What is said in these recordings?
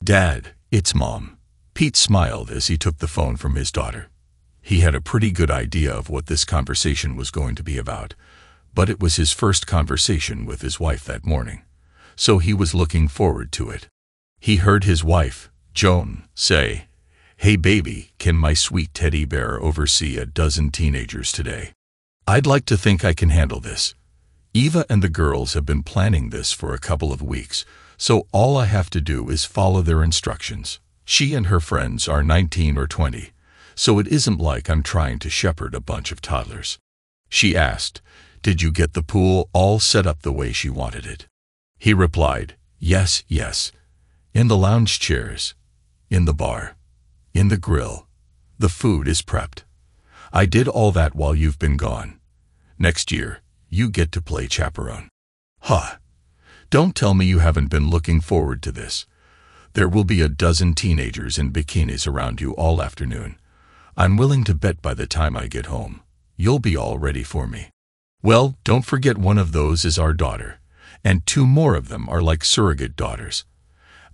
Dad, it's Mom. Pete smiled as he took the phone from his daughter. He had a pretty good idea of what this conversation was going to be about, but it was his first conversation with his wife that morning, so he was looking forward to it. He heard his wife, Joan, say, "Hey baby, can my sweet teddy bear oversee a dozen teenagers today? I'd like to think I can handle this. Eva and the girls have been planning this for a couple of weeks, so all I have to do is follow their instructions. She and her friends are 19 or 20, so it isn't like I'm trying to shepherd a bunch of toddlers." She asked, "Did you get the pool all set up the way she wanted it?" He replied, "Yes, yes. In the lounge chairs, in the bar, in the grill. The food is prepped. I did all that while you've been gone. Next year, you get to play chaperone." Huh. Don't tell me you haven't been looking forward to this. There will be a dozen teenagers in bikinis around you all afternoon. I'm willing to bet by the time I get home, you'll be all ready for me. Well, don't forget one of those is our daughter, and 2 more of them are like surrogate daughters.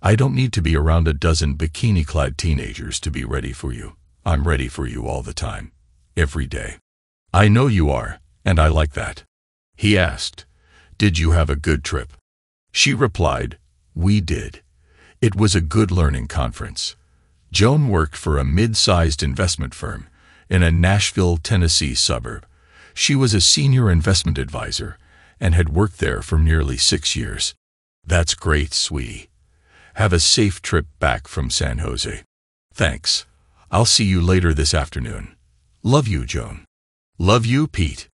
I don't need to be around a dozen bikini-clad teenagers to be ready for you. I'm ready for you all the time, every day. I know you are, and I like that. He asked, "Did you have a good trip?" She replied, "We did. It was a good learning conference." Joan worked for a mid-sized investment firm in a Nashville, Tennessee suburb. She was a senior investment advisor and had worked there for nearly 6 years. "That's great, sweetie. Have a safe trip back from San Jose." "Thanks. I'll see you later this afternoon. Love you, Joan." "Love you, Pete."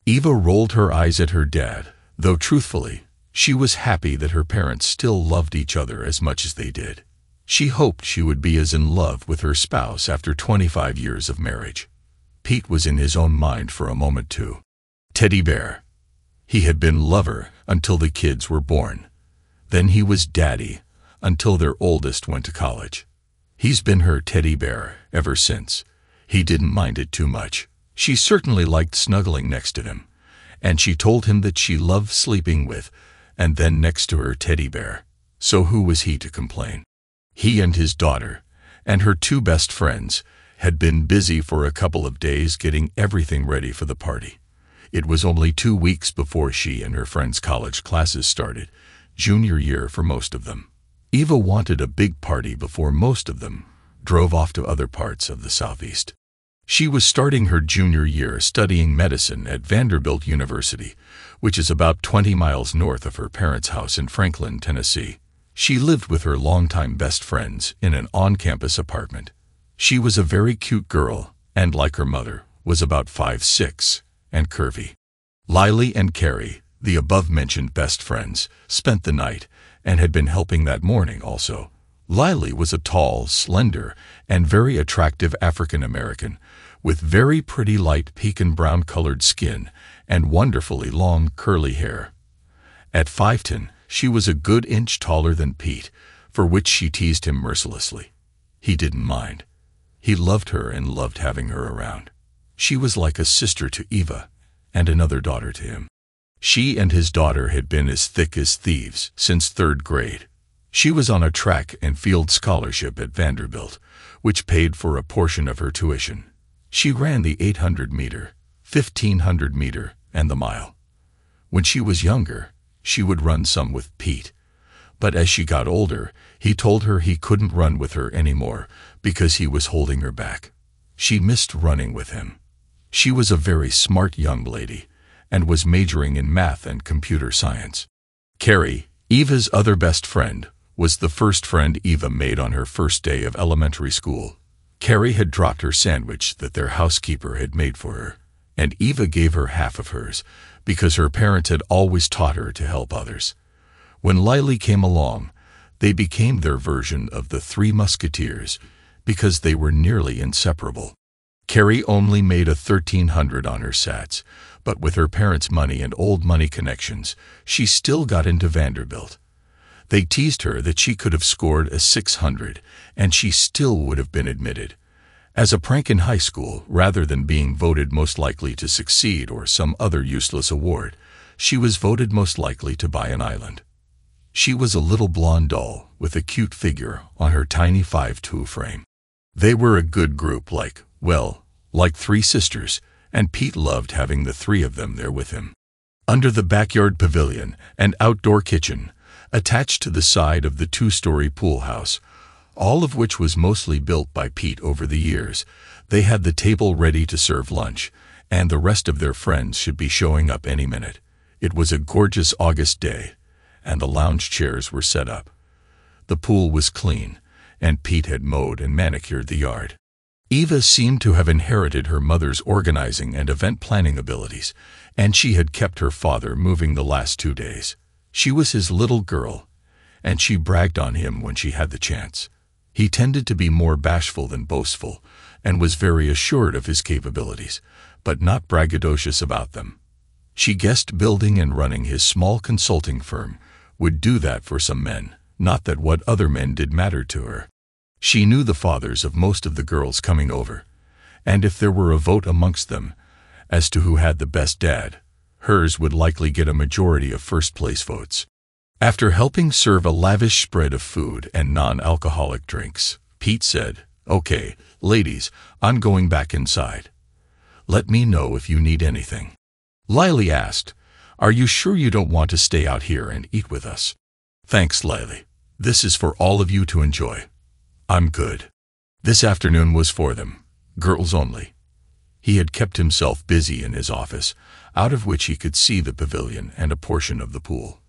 Eva rolled her eyes at her dad, though truthfully, she was happy that her parents still loved each other as much as they did. She hoped she would be as in love with her spouse after 25 years of marriage. Pete was in his own mind for a moment too. Teddy bear. He had been lover until the kids were born. Then he was daddy until their oldest went to college. He's been her teddy bear ever since. He didn't mind it too much. She certainly liked snuggling next to him, and she told him that she loved sleeping with and then next to her teddy bear. So who was he to complain? He and his daughter, and her 2 best friends, had been busy for a couple of days getting everything ready for the party. It was only 2 weeks before she and her friends' college classes started, junior year for most of them. Eva wanted a big party before most of them drove off to other parts of the Southeast. She was starting her junior year studying medicine at Vanderbilt University, which is about 20 miles north of her parents' house in Franklin, Tennessee. She lived with her longtime best friends in an on-campus apartment. She was a very cute girl, and like her mother, was about 5'6", and curvy. Lily and Carrie, the above-mentioned best friends, spent the night, and had been helping that morning also. Lily was a tall, slender, and very attractive African-American, with very pretty light pecan brown-colored skin and wonderfully long, curly hair. At 5'10", she was a good inch taller than Pete, for which she teased him mercilessly. He didn't mind. He loved her and loved having her around. She was like a sister to Eva, and another daughter to him. She and his daughter had been as thick as thieves since 3rd grade. She was on a track and field scholarship at Vanderbilt, which paid for a portion of her tuition. She ran the 800-meter, 1500-meter, and the mile. When she was younger, she would run some with Pete. But as she got older, he told her he couldn't run with her anymore because he was holding her back. She missed running with him. She was a very smart young lady and was majoring in math and computer science. Carrie, Eva's other best friend, was the first friend Eva made on her first day of elementary school. Carrie had dropped her sandwich that their housekeeper had made for her, and Eva gave her half of hers because her parents had always taught her to help others. When Lily came along, they became their version of the 3 Musketeers because they were nearly inseparable. Carrie only made a 1300 on her SATs, but with her parents' money and old money connections, she still got into Vanderbilt. They teased her that she could have scored a 600 and she still would have been admitted. As a prank in high school, rather than being voted most likely to succeed or some other useless award, she was voted most likely to buy an island. She was a little blonde doll with a cute figure on her tiny 5'2" frame. They were a good group like three sisters, and Pete loved having the three of them there with him. Under the backyard pavilion and outdoor kitchen, attached to the side of the 2-story pool house, all of which was mostly built by Pete over the years, they had the table ready to serve lunch, and the rest of their friends should be showing up any minute. It was a gorgeous August day, and the lounge chairs were set up. The pool was clean, and Pete had mowed and manicured the yard. Eva seemed to have inherited her mother's organizing and event planning abilities, and she had kept her father moving the last 2 days. She was his little girl, and she bragged on him when she had the chance. He tended to be more bashful than boastful, and was very assured of his capabilities, but not braggadocious about them. She guessed building and running his small consulting firm would do that for some men, not that what other men did mattered to her. She knew the fathers of most of the girls coming over, and if there were a vote amongst them as to who had the best dad, hers would likely get a majority of first-place votes. After helping serve a lavish spread of food and non-alcoholic drinks, Pete said, "Okay, ladies, I'm going back inside. Let me know if you need anything." Lily asked, "Are you sure you don't want to stay out here and eat with us?" "Thanks, Lily. This is for all of you to enjoy. I'm good." This afternoon was for them, girls only. He had kept himself busy in his office, out of which he could see the pavilion and a portion of the pool.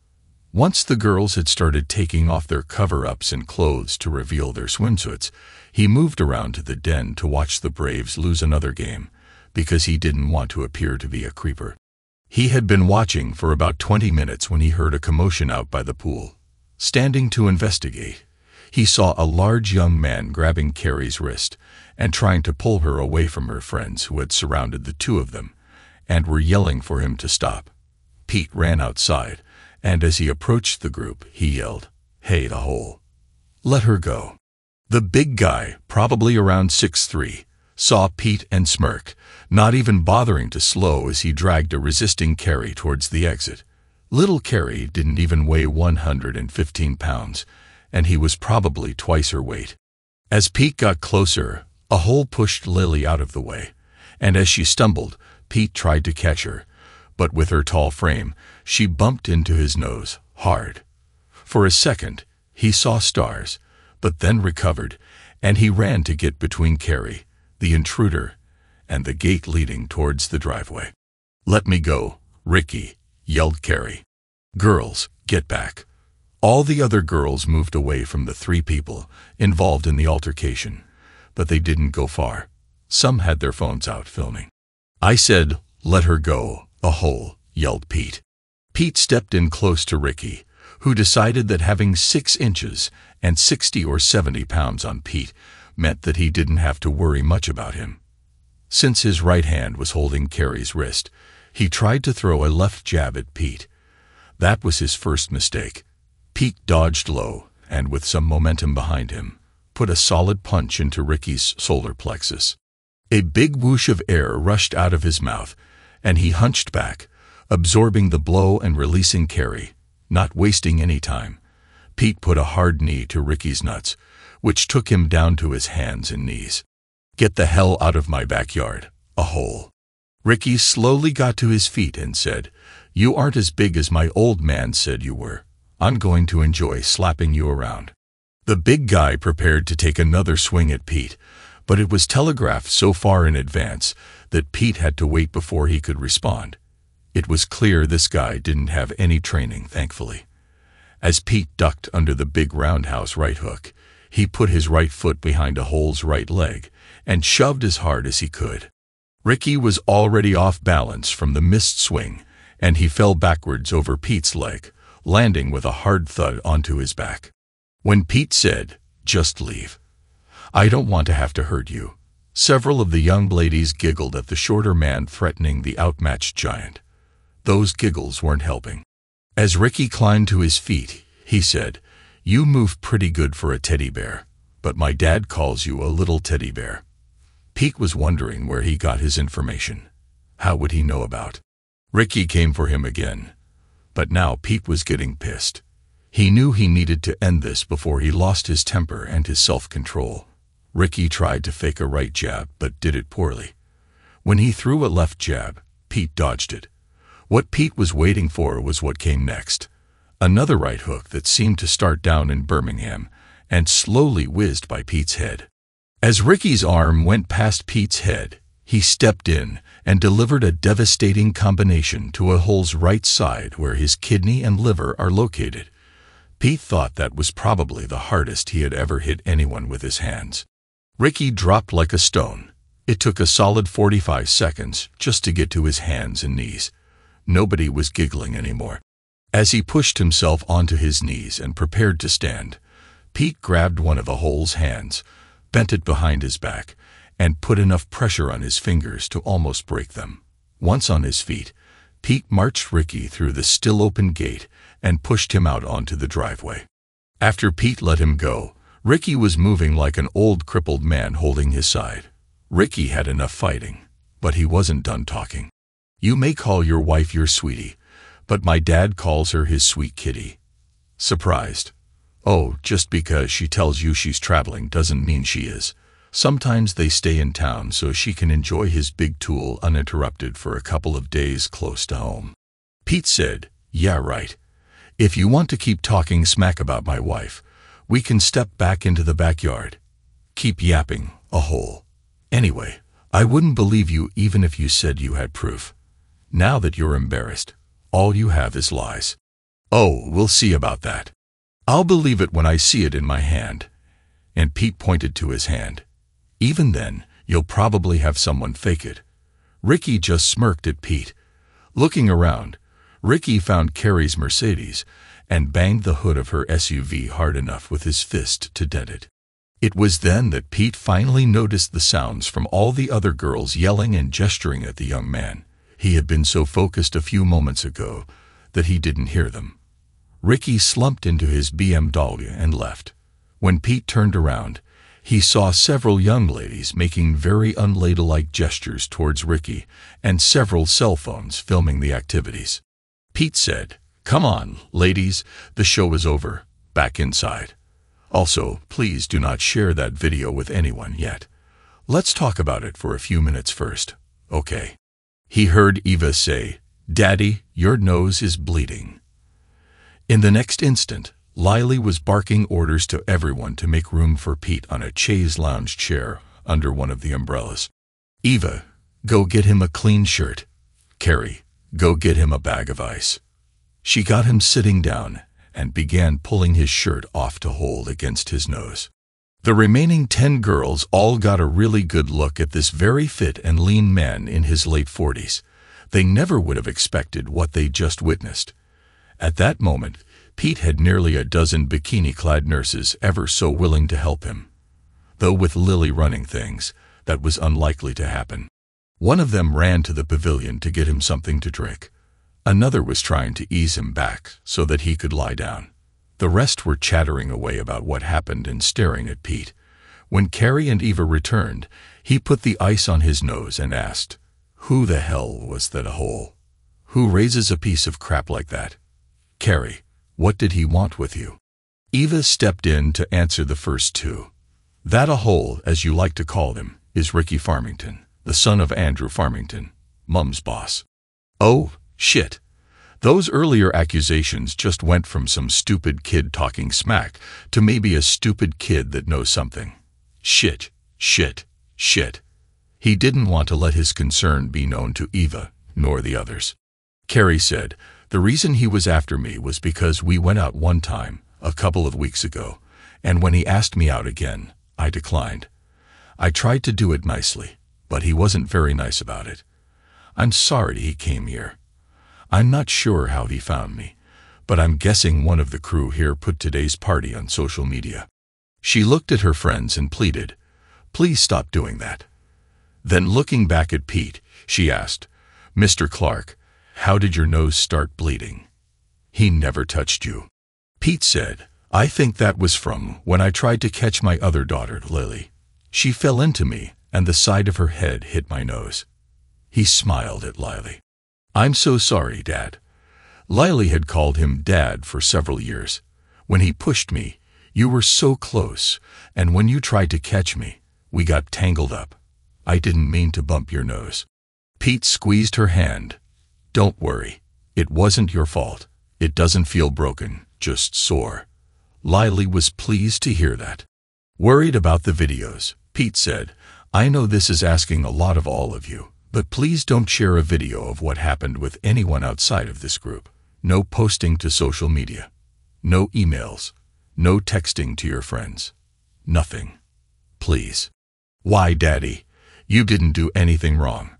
Once the girls had started taking off their cover-ups and clothes to reveal their swimsuits, he moved around to the den to watch the Braves lose another game, because he didn't want to appear to be a creeper. He had been watching for about 20 minutes when he heard a commotion out by the pool. Standing to investigate, he saw a large young man grabbing Carrie's wrist and trying to pull her away from her friends who had surrounded the two of them and were yelling for him to stop. Pete ran outside, and as he approached the group, he yelled, "Hey, the hole. Let her go." The big guy, probably around 6'3", saw Pete and smirked, not even bothering to slow as he dragged a resisting Carrie towards the exit. Little Carrie didn't even weigh 115 pounds, and he was probably twice her weight. As Pete got closer, a hole pushed Lily out of the way, and as she stumbled, Pete tried to catch her, but with her tall frame, she bumped into his nose, hard. For a second, he saw stars, but then recovered, and he ran to get between Carrie, the intruder, and the gate leading towards the driveway. "Let me go, Ricky," yelled Carrie. "Girls, get back." All the other girls moved away from the three people involved in the altercation, but they didn't go far. Some had their phones out filming. "I said, let her go, a hole," yelled Pete. Pete stepped in close to Ricky, who decided that having 6 inches and 60 or 70 pounds on Pete meant that he didn't have to worry much about him. Since his right hand was holding Carrie's wrist, he tried to throw a left jab at Pete. That was his first mistake. Pete dodged low, and with some momentum behind him, put a solid punch into Ricky's solar plexus. A big whoosh of air rushed out of his mouth, and he hunched back, absorbing the blow and releasing Carrie, not wasting any time. Pete put a hard knee to Ricky's nuts, which took him down to his hands and knees. "Get the hell out of my backyard, a hole." Ricky slowly got to his feet and said, "You aren't as big as my old man said you were. I'm going to enjoy slapping you around." The big guy prepared to take another swing at Pete, but it was telegraphed so far in advance that Pete had to wait before he could respond. It was clear this guy didn't have any training, thankfully. As Pete ducked under the big roundhouse right hook, he put his right foot behind a hole's right leg and shoved as hard as he could. Ricky was already off balance from the missed swing, and he fell backwards over Pete's leg, landing with a hard thud onto his back. When Pete said, "Just leave. I don't want to have to hurt you," several of the young ladies giggled at the shorter man threatening the outmatched giant. Those giggles weren't helping. As Ricky climbed to his feet, he said, "You move pretty good for a teddy bear, but my dad calls you a little teddy bear." Pete was wondering where he got his information. How would he know about? Ricky came for him again, but now Pete was getting pissed. He knew he needed to end this before he lost his temper and his self-control. Ricky tried to fake a right jab but did it poorly. When he threw a left jab, Pete dodged it. What Pete was waiting for was what came next. Another right hook that seemed to start down in Birmingham and slowly whizzed by Pete's head. As Ricky's arm went past Pete's head, he stepped in and delivered a devastating combination to a hole's right side where his kidney and liver are located. Pete thought that was probably the hardest he had ever hit anyone with his hands. Ricky dropped like a stone. It took a solid 45 seconds just to get to his hands and knees. Nobody was giggling anymore. As he pushed himself onto his knees and prepared to stand, Pete grabbed one of the hole's hands, bent it behind his back, and put enough pressure on his fingers to almost break them. Once on his feet, Pete marched Ricky through the still-open gate and pushed him out onto the driveway. After Pete let him go, Ricky was moving like an old crippled man holding his side. Ricky had enough fighting, but he wasn't done talking. "You may call your wife your sweetie, but my dad calls her his sweet kitty." Surprised. "Oh, just because she tells you she's traveling doesn't mean she is. Sometimes they stay in town so she can enjoy his big tool uninterrupted for a couple of days close to home." Pete said, "Yeah, right. If you want to keep talking smack about my wife, we can step back into the backyard. Keep yapping, a hole. Anyway, I wouldn't believe you even if you said you had proof. Now that you're embarrassed, all you have is lies." "Oh, we'll see about that. I'll believe it when I see it in my hand." And Pete pointed to his hand. "Even then, you'll probably have someone fake it." Ricky just smirked at Pete. Looking around, Ricky found Carrie's Mercedes and banged the hood of her SUV hard enough with his fist to dent it. It was then that Pete finally noticed the sounds from all the other girls yelling and gesturing at the young man. He had been so focused a few moments ago that he didn't hear them. Ricky slumped into his BMW and left. When Pete turned around, he saw several young ladies making very unladylike gestures towards Ricky and several cell phones filming the activities. Pete said, "Come on, ladies, the show is over. Back inside. Also, please do not share that video with anyone yet. Let's talk about it for a few minutes first, okay?" He heard Eva say, "Daddy, your nose is bleeding." In the next instant, Lily was barking orders to everyone to make room for Pete on a chaise lounge chair under one of the umbrellas. "Eva, go get him a clean shirt. Carrie, go get him a bag of ice." She got him sitting down and began pulling his shirt off to hold against his nose. The remaining 10 girls all got a really good look at this very fit and lean man in his late 40s. They never would have expected what they just witnessed. At that moment, Pete had nearly a dozen bikini-clad nurses ever so willing to help him. Though with Lily running things, that was unlikely to happen. One of them ran to the pavilion to get him something to drink. Another was trying to ease him back so that he could lie down. The rest were chattering away about what happened and staring at Pete. When Carrie and Eva returned, he put the ice on his nose and asked, "Who the hell was that a hole? Who raises a piece of crap like that? Carrie, what did he want with you?" Eva stepped in to answer the first two. "That a hole, as you like to call him, is Ricky Farmington, the son of Andrew Farmington, Mum's boss." "Oh, shit. Those earlier accusations just went from some stupid kid talking smack to maybe a stupid kid that knows something. Shit, shit, shit." He didn't want to let his concern be known to Eva, nor the others. Carrie said, "The reason he was after me was because we went out one time, a couple of weeks ago, and when he asked me out again, I declined. I tried to do it nicely, but he wasn't very nice about it. I'm sorry he came here. I'm not sure how he found me, but I'm guessing one of the crew here put today's party on social media." She looked at her friends and pleaded, "Please stop doing that." Then looking back at Pete, she asked, "Mr. Clark, how did your nose start bleeding?" "He never touched you." Pete said, "I think that was from when I tried to catch my other daughter, Lily. She fell into me, and the side of her head hit my nose." He smiled at Lily. "I'm so sorry, Dad." Lily had called him Dad for several years. When he pushed me, you were so close, and when you tried to catch me, we got tangled up. I didn't mean to bump your nose." Pete squeezed her hand. "Don't worry. It wasn't your fault. It doesn't feel broken, just sore." Lily was pleased to hear that. "Worried about the videos," Pete said. "I know this is asking a lot of all of you, but please don't share a video of what happened with anyone outside of this group. No posting to social media. No emails. No texting to your friends. Nothing. Please." "Why, Daddy? You didn't do anything wrong."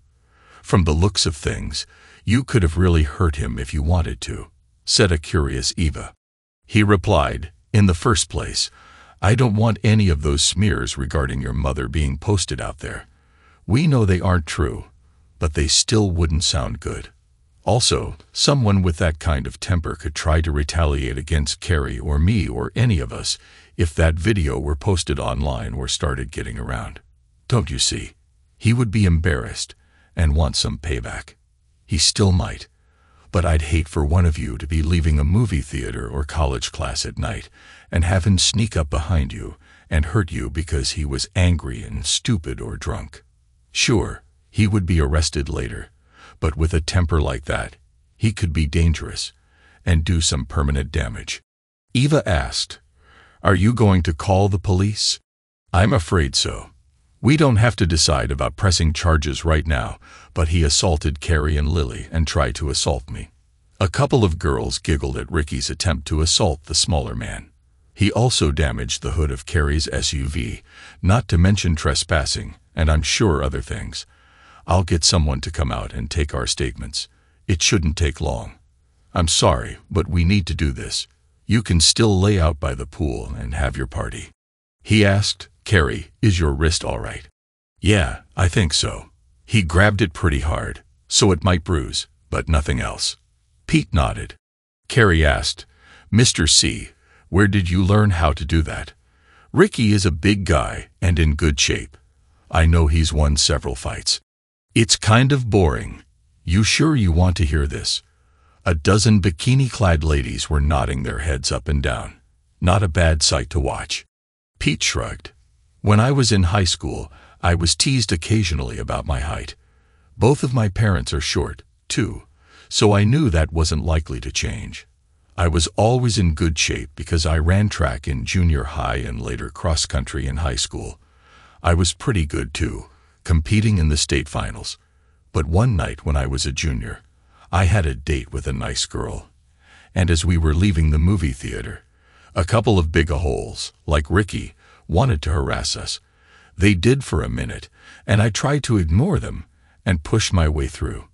"From the looks of things, you could have really hurt him if you wanted to," said a curious Eva. He replied, "In the first place, I don't want any of those smears regarding your mother being posted out there. We know they aren't true, but they still wouldn't sound good. Also, someone with that kind of temper could try to retaliate against Carrie or me or any of us if that video were posted online or started getting around. Don't you see? He would be embarrassed and want some payback. He still might. But I'd hate for one of you to be leaving a movie theater or college class at night and have him sneak up behind you and hurt you because he was angry and stupid or drunk. Sure, he would be arrested later, but with a temper like that, he could be dangerous and do some permanent damage." Eva asked, "Are you going to call the police?" "I'm afraid so. We don't have to decide about pressing charges right now, but he assaulted Carrie and Lily and tried to assault me." A couple of girls giggled at Ricky's attempt to assault the smaller man. He also damaged the hood of Carrie's SUV, not to mention trespassing, and I'm sure other things. I'll get someone to come out and take our statements. It shouldn't take long. I'm sorry, but we need to do this. You can still lay out by the pool and have your party." He asked, "Carrie, is your wrist all right?" "Yeah, I think so. He grabbed it pretty hard, so it might bruise, but nothing else." Pete nodded. Carrie asked, "Mr. C, where did you learn how to do that? Ricky is a big guy and in good shape. I know he's won several fights." "It's kind of boring. You sure you want to hear this?" A dozen bikini-clad ladies were nodding their heads up and down. Not a bad sight to watch. Pete shrugged. "When I was in high school, I was teased occasionally about my height. Both of my parents are short, too, so I knew that wasn't likely to change. I was always in good shape because I ran track in junior high and later cross-country in high school. I was pretty good, too, competing in the state finals. But one night when I was a junior, I had a date with a nice girl. And as we were leaving the movie theater, a couple of big holes, like Ricky, wanted to harass us. They did for a minute, and I tried to ignore them and push my way through.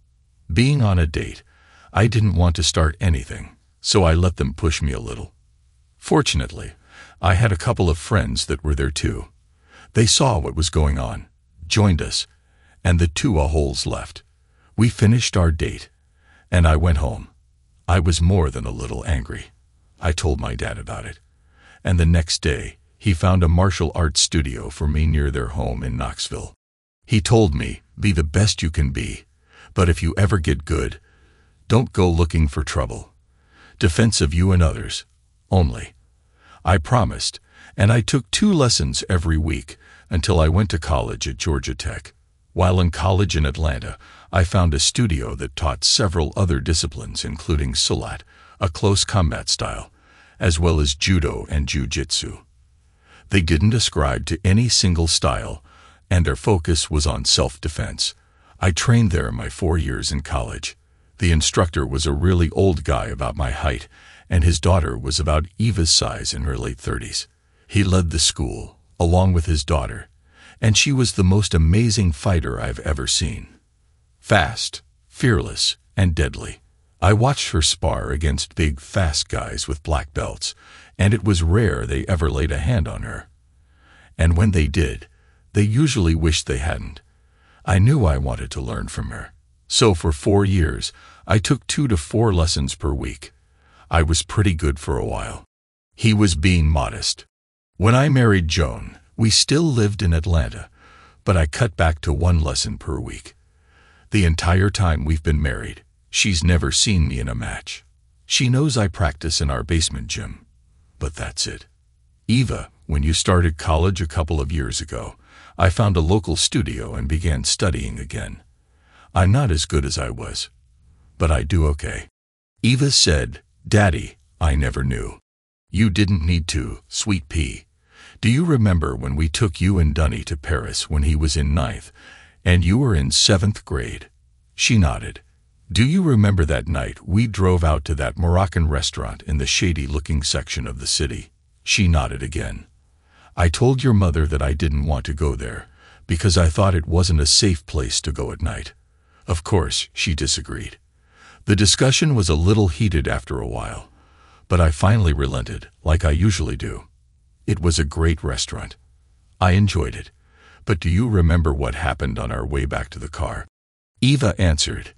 Being on a date, I didn't want to start anything, so I let them push me a little. Fortunately, I had a couple of friends that were there too. They saw what was going on, joined us, and the two holes left. We finished our date, and I went home. I was more than a little angry. I told my dad about it, and the next day, he found a martial arts studio for me near their home in Knoxville. He told me, "Be the best you can be, but if you ever get good, don't go looking for trouble. Defense of you and others, only." I promised, and I took 2 lessons every week until I went to college at Georgia Tech. While in college in Atlanta, I found a studio that taught several other disciplines including Silat, a close combat style, as well as judo and jiu-jitsu. They didn't ascribe to any single style, and their focus was on self-defense. I trained there my 4 years in college. The instructor was a really old guy about my height, and his daughter was about Eva's size in her late 30s. He led the school, along with his daughter, and she was the most amazing fighter I've ever seen. Fast, fearless, and deadly. I watched her spar against big, fast guys with black belts, and it was rare they ever laid a hand on her. And when they did, they usually wished they hadn't. I knew I wanted to learn from her. So for 4 years, I took 2 to 4 lessons per week. I was pretty good for a while. He was being modest. When I married Joan, we still lived in Atlanta, but I cut back to 1 lesson per week. The entire time we've been married, she's never seen me in a match. She knows I practice in our basement gym. but that's it. Eva, when you started college a couple of years ago, I found a local studio and began studying again. I'm not as good as I was, but I do okay. Eva said, Daddy, I never knew. You didn't need to, sweet pea. Do you remember when we took you and Dunny to Paris when he was in 9th, and you were in 7th grade? She nodded. Do you remember that night we drove out to that Moroccan restaurant in the shady-looking section of the city? She nodded again. I told your mother that I didn't want to go there, because I thought it wasn't a safe place to go at night. Of course, she disagreed. The discussion was a little heated after a while, but I finally relented, like I usually do. It was a great restaurant. I enjoyed it. But do you remember what happened on our way back to the car? Eva answered.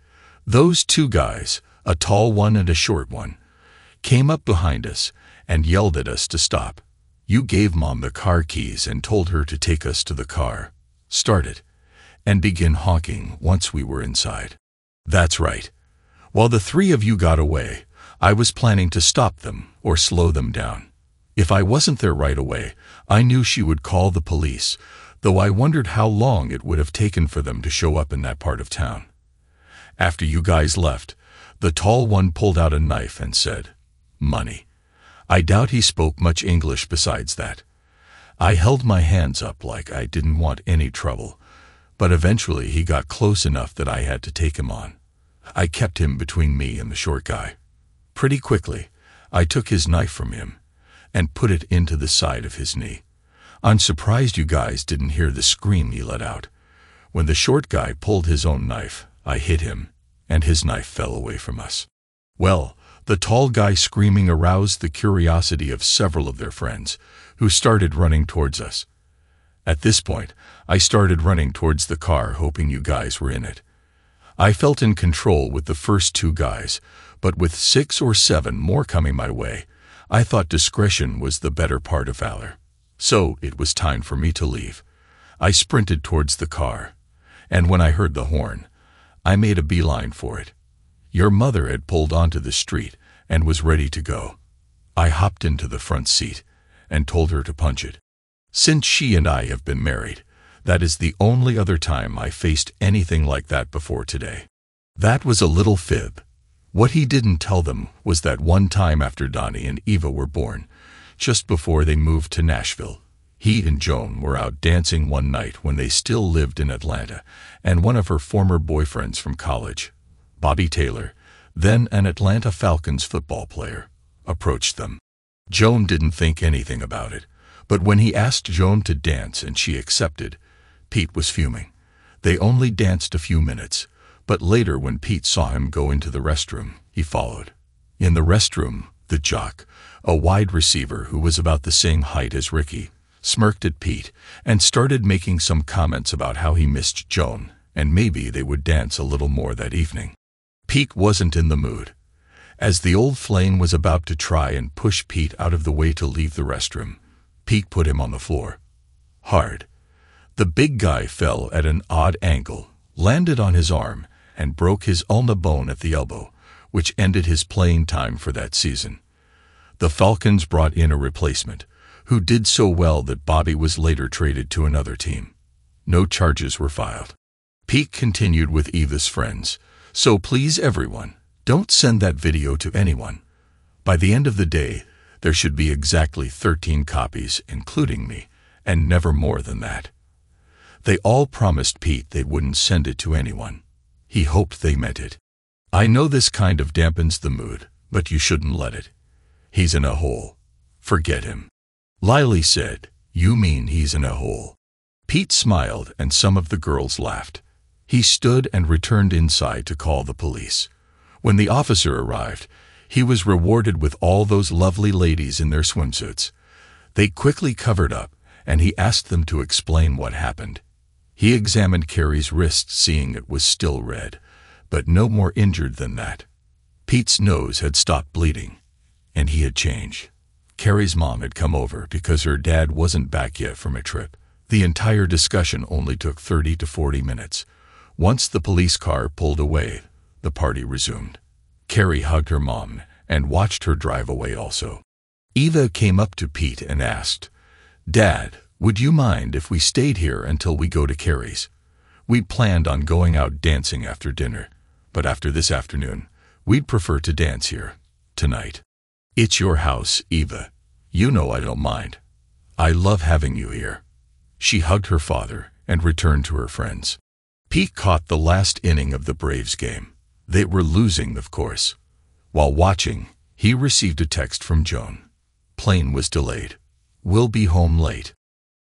Those two guys, a tall one and a short one, came up behind us and yelled at us to stop. You gave Mom the car keys and told her to take us to the car, start it, and begin honking once we were inside. That's right. While the three of you got away, I was planning to stop them or slow them down. If I wasn't there right away, I knew she would call the police, though I wondered how long it would have taken for them to show up in that part of town. After you guys left, the tall one pulled out a knife and said, Money. I doubt he spoke much English besides that. I held my hands up like I didn't want any trouble, but eventually he got close enough that I had to take him on. I kept him between me and the short guy. Pretty quickly, I took his knife from him and put it into the side of his knee. I'm surprised you guys didn't hear the scream he let out. When the short guy pulled his own knife, I hit him, and his knife fell away from us. Well, the tall guy screaming aroused the curiosity of several of their friends, who started running towards us. At this point, I started running towards the car, hoping you guys were in it. I felt in control with the first two guys, but with 6 or 7 more coming my way, I thought discretion was the better part of valor. So it was time for me to leave. I sprinted towards the car, and when I heard the horn, I made a beeline for it. Your mother had pulled onto the street and was ready to go. I hopped into the front seat and told her to punch it. Since she and I have been married, that is the only other time I faced anything like that before today. That was a little fib. What he didn't tell them was that one time after Donnie and Eva were born, just before they moved to Nashville, he and Joan were out dancing one night when they still lived in Atlanta, and one of her former boyfriends from college, Bobby Taylor, then an Atlanta Falcons football player, approached them. Joan didn't think anything about it, but when he asked Joan to dance and she accepted, Pete was fuming. They only danced a few minutes, but later when Pete saw him go into the restroom, he followed. In the restroom, the jock, a wide receiver who was about the same height as Ricky, smirked at Pete and started making some comments about how he missed Joan and maybe they would dance a little more that evening. Pete wasn't in the mood. As the old flame was about to try and push Pete out of the way to leave the restroom, Pete put him on the floor. Hard. The big guy fell at an odd angle, landed on his arm, and broke his ulna bone at the elbow, which ended his playing time for that season. The Falcons brought in a replacement, who did so well that Bobby was later traded to another team. No charges were filed. Pete continued with Eva's friends, so please everyone, don't send that video to anyone. By the end of the day, there should be exactly 13 copies, including me, and never more than that. They all promised Pete they wouldn't send it to anyone. He hoped they meant it. I know this kind of dampens the mood, but you shouldn't let it. He's in a hole. Forget him. Lily said, You mean he's in a hole? Pete smiled and some of the girls laughed. He stood and returned inside to call the police. When the officer arrived, he was rewarded with all those lovely ladies in their swimsuits. They quickly covered up, and he asked them to explain what happened. He examined Carrie's wrist, seeing it was still red, but no more injured than that. Pete's nose had stopped bleeding, and he had changed. Carrie's mom had come over because her dad wasn't back yet from a trip. The entire discussion only took 30 to 40 minutes. Once the police car pulled away, the party resumed. Carrie hugged her mom and watched her drive away also. Eva came up to Pete and asked, "Dad, would you mind if we stayed here until we go to Carrie's? We planned on going out dancing after dinner, but after this afternoon, we'd prefer to dance here, tonight." "It's your house, Eva. You know I don't mind. I love having you here." She hugged her father and returned to her friends. Pete caught the last inning of the Braves game. They were losing, of course. While watching, he received a text from Joan. "Plane was delayed. We'll be home late."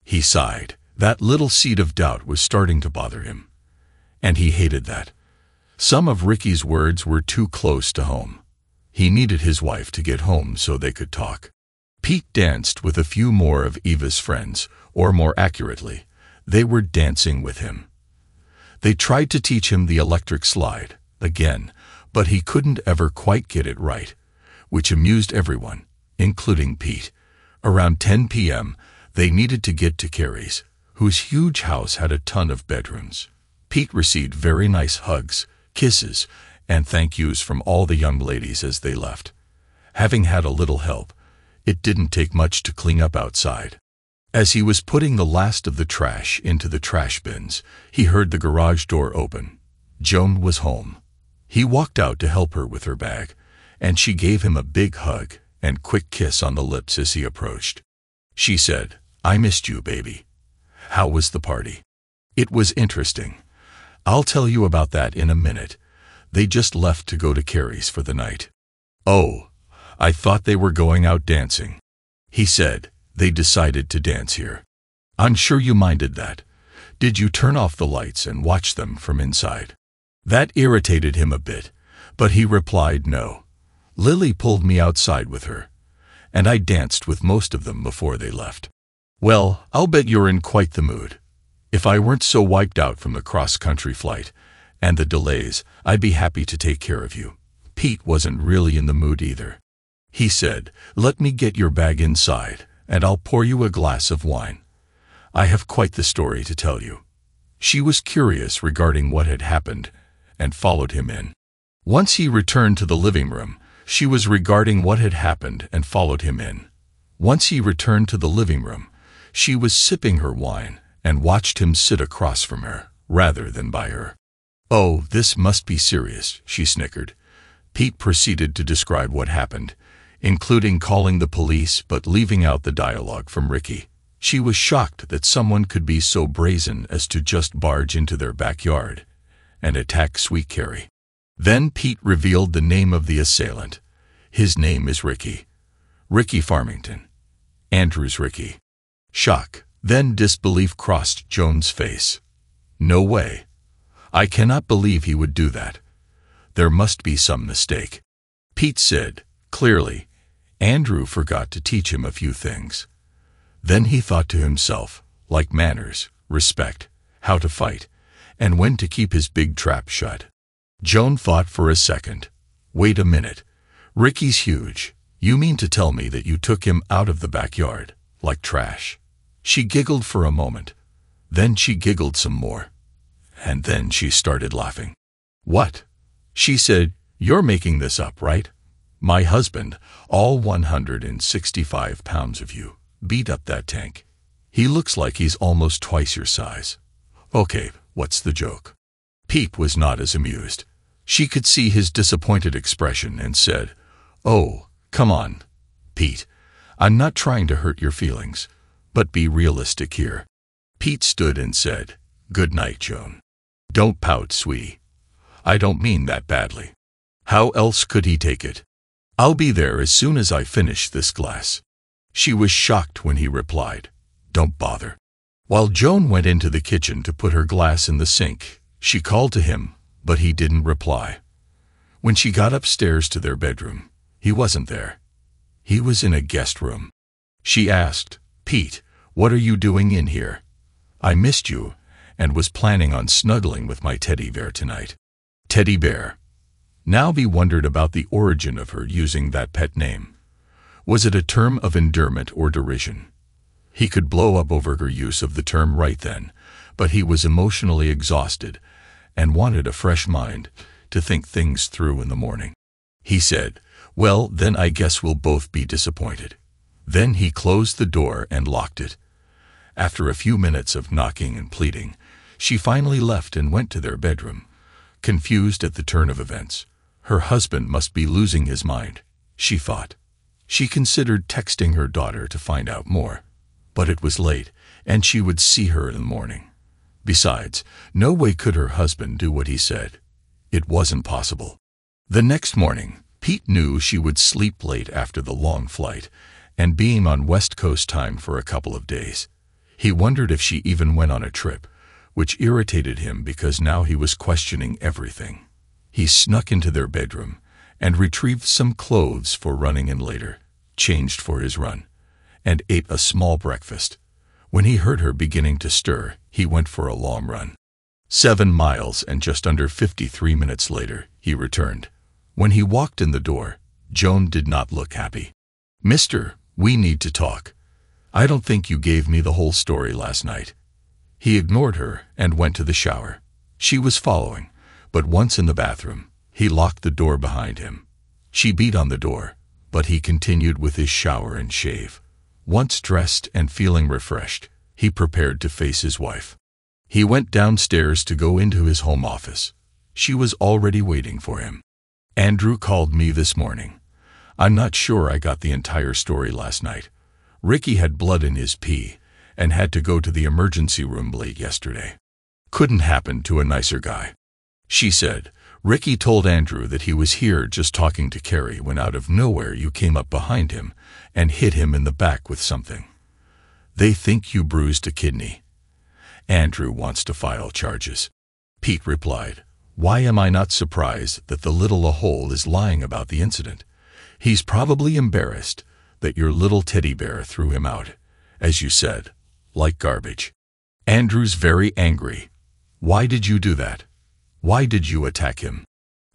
He sighed. That little seed of doubt was starting to bother him. And he hated that. Some of Ricky's words were too close to home. He needed his wife to get home so they could talk. Pete danced with a few more of Eva's friends, or more accurately, they were dancing with him. They tried to teach him the electric slide, again, but he couldn't ever quite get it right, which amused everyone, including Pete. Around 10 p.m., they needed to get to Carrie's, whose huge house had a ton of bedrooms. Pete received very nice hugs, kisses, and thank yous from all the young ladies as they left. Having had a little help, it didn't take much to clean up outside. As he was putting the last of the trash into the trash bins, he heard the garage door open. Joan was home. He walked out to help her with her bag, and she gave him a big hug and quick kiss on the lips as he approached. She said, "I missed you, baby. How was the party?" "It was interesting. I'll tell you about that in a minute. They just left to go to Carrie's for the night." "Oh, I thought they were going out dancing." He said, "They decided to dance here." "I'm sure you minded that. Did you turn off the lights and watch them from inside?" That irritated him a bit, but he replied no. "Lily pulled me outside with her, and I danced with most of them before they left." "Well, I'll bet you're in quite the mood. If I weren't so wiped out from the cross-country flight and the delays, I'd be happy to take care of you." Pete wasn't really in the mood either. He said, "Let me get your bag inside, and I'll pour you a glass of wine. I have quite the story to tell you." She was curious regarding what had happened and followed him in. Once he returned to the living room, she was regarding what had happened and followed him in. Once he returned to the living room, she was sipping her wine and watched him sit across from her, rather than by her. "Oh, this must be serious," she snickered. Pete proceeded to describe what happened, including calling the police but leaving out the dialogue from Ricky. She was shocked that someone could be so brazen as to just barge into their backyard and attack Sweet Carrie. Then Pete revealed the name of the assailant. "His name is Ricky. Ricky Farmington. Andrew's Ricky." Shock, then disbelief crossed Joan's face. "No way. I cannot believe he would do that. There must be some mistake." Pete said, clearly, Andrew forgot to teach him a few things. Then he thought to himself, like manners, respect, how to fight, and when to keep his big trap shut. Joan thought for a second. "Wait a minute. Ricky's huge. You mean to tell me that you took him out of the backyard, like trash?" She giggled for a moment. Then she giggled some more. And then she started laughing. "What?" She said, "You're making this up, right? My husband, all 165 pounds of you, beat up that tank. He looks like he's almost twice your size. Okay, what's the joke?" Pete was not as amused. She could see his disappointed expression and said, "Oh, come on, Pete. I'm not trying to hurt your feelings, but be realistic here." Pete stood and said, "Good night, Joan. Don't pout, sweetie. I don't mean that badly." How else could he take it? "I'll be there as soon as I finish this glass." She was shocked when he replied, "Don't bother." While Joan went into the kitchen to put her glass in the sink, she called to him, but he didn't reply. When she got upstairs to their bedroom, he wasn't there. He was in a guest room. She asked, "Pete, what are you doing in here? I missed you and was planning on snuggling with my teddy bear tonight." Teddy bear. Now he wondered about the origin of her using that pet name. Was it a term of endearment or derision? He could blow up over her use of the term right then, but he was emotionally exhausted and wanted a fresh mind to think things through in the morning. He said, "Well, then I guess we'll both be disappointed. Then he closed the door and locked it. After a few minutes of knocking and pleading, she finally left and went to their bedroom. Confused at the turn of events, her husband must be losing his mind, she thought. She considered texting her daughter to find out more, but it was late, and she would see her in the morning. Besides, no way could her husband do what he said. It wasn't possible. The next morning, Pete knew she would sleep late after the long flight, and being on West Coast time for a couple of days. He wondered if she even went on a trip, which irritated him because now he was questioning everything. He snuck into their bedroom and retrieved some clothes for running in later, changed for his run, and ate a small breakfast. When he heard her beginning to stir, he went for a long run. 7 miles, and just under 53 minutes later, he returned. When he walked in the door, Joan did not look happy. "Mister, we need to talk. I don't think you gave me the whole story last night." He ignored her and went to the shower. She was following, but once in the bathroom, he locked the door behind him. She beat on the door, but he continued with his shower and shave. Once dressed and feeling refreshed, he prepared to face his wife. He went downstairs to go into his home office. She was already waiting for him. "Andrew called me this morning. I'm not sure I got the entire story last night. Ricky had blood in his pee and had to go to the emergency room late yesterday. Couldn't happen to a nicer guy." She said, "Ricky told Andrew that he was here just talking to Carrie when out of nowhere you came up behind him and hit him in the back with something. They think you bruised a kidney. Andrew wants to file charges." Pete replied, "Why am I not surprised that the little a-hole is lying about the incident? He's probably embarrassed that your little teddy bear threw him out, as you said, like garbage. Andrew's very angry. Why did you do that? Why did you attack him?"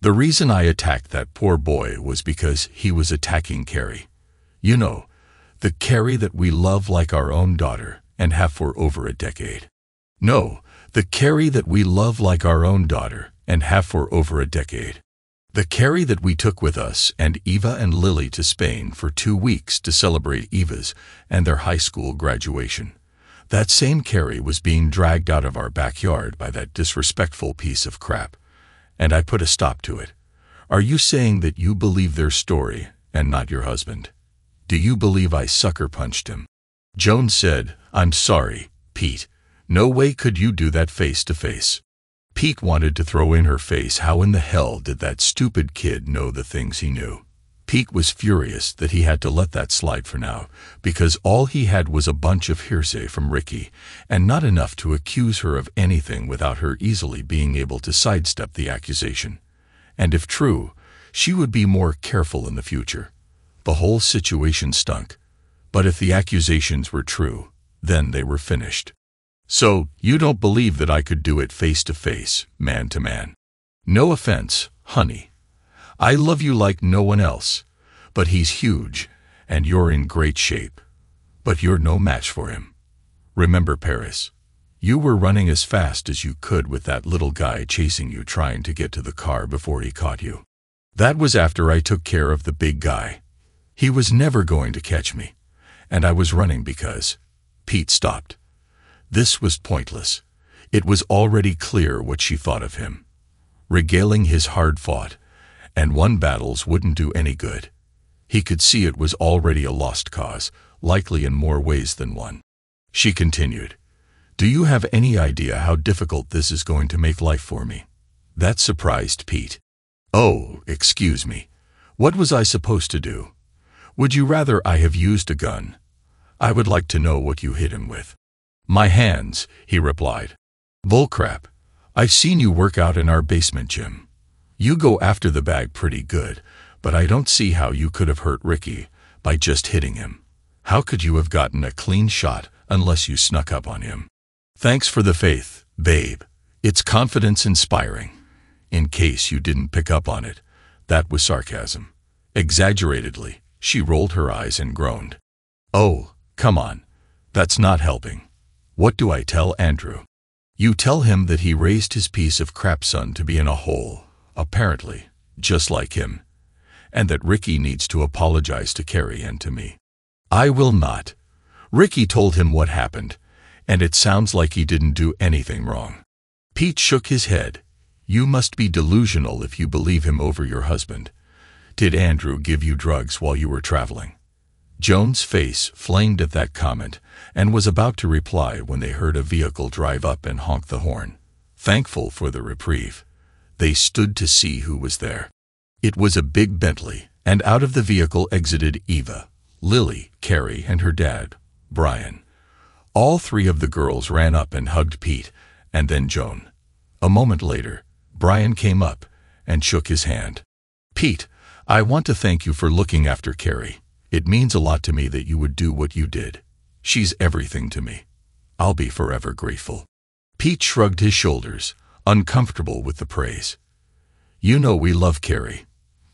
"The reason I attacked that poor boy was because he was attacking Carrie. You know, the Carrie that we love like our own daughter and have for over a decade. No, the Carrie that we love like our own daughter and have for over a decade. The Carrie that we took with us and Eva and Lily to Spain for 2 weeks to celebrate Eva's and their high school graduation. That same Carrie was being dragged out of our backyard by that disrespectful piece of crap, and I put a stop to it. Are you saying that you believe their story and not your husband? Do you believe I sucker punched him?" Joan said, "I'm sorry, Pete. No way could you do that face to face." Pete wanted to throw in her face how in the hell did that stupid kid know the things he knew. Pete was furious that he had to let that slide for now, because all he had was a bunch of hearsay from Ricky, and not enough to accuse her of anything without her easily being able to sidestep the accusation. And if true, she would be more careful in the future. The whole situation stunk. But if the accusations were true, then they were finished. "So, you don't believe that I could do it face to face, man to man? No offense, honey. I love you like no one else, but he's huge, and you're in great shape. But you're no match for him. Remember Paris? You were running as fast as you could with that little guy chasing you trying to get to the car before he caught you. That was after I took care of the big guy. He was never going to catch me, and I was running because—" Pete stopped. This was pointless. It was already clear what she thought of him. Regaling his hard-fought and won battles wouldn't do any good. He could see it was already a lost cause, likely in more ways than one. She continued, "Do you have any idea how difficult this is going to make life for me?" That surprised Pete. "Oh, excuse me. What was I supposed to do? Would you rather I have used a gun? I would like to know what you hit him with." "My hands," he replied. "Bullcrap. I've seen you work out in our basement gym. You go after the bag pretty good, but I don't see how you could have hurt Ricky by just hitting him. How could you have gotten a clean shot unless you snuck up on him?" "Thanks for the faith, babe. It's confidence-inspiring. In case you didn't pick up on it, that was sarcasm." Exaggeratedly, she rolled her eyes and groaned. "Oh, come on. That's not helping. What do I tell Andrew?" "You tell him that he raised his piece of crap son to be in a hole, apparently, just like him, and that Ricky needs to apologize to Carrie and to me." I will not. Ricky told him what happened, and it sounds like he didn't do anything wrong. Pete shook his head. You must be delusional if you believe him over your husband. Did Andrew give you drugs while you were traveling? Joan's face flamed at that comment and was about to reply when they heard a vehicle drive up and honk the horn. Thankful for the reprieve, they stood to see who was there. It was a big Bentley, and out of the vehicle exited Eva, Lily, Carrie, and her dad, Brian. All three of the girls ran up and hugged Pete, and then Joan. A moment later, Brian came up and shook his hand. Pete, I want to thank you for looking after Carrie. It means a lot to me that you would do what you did. She's everything to me. I'll be forever grateful. Pete shrugged his shoulders, uncomfortable with the praise. You know we love Carrie.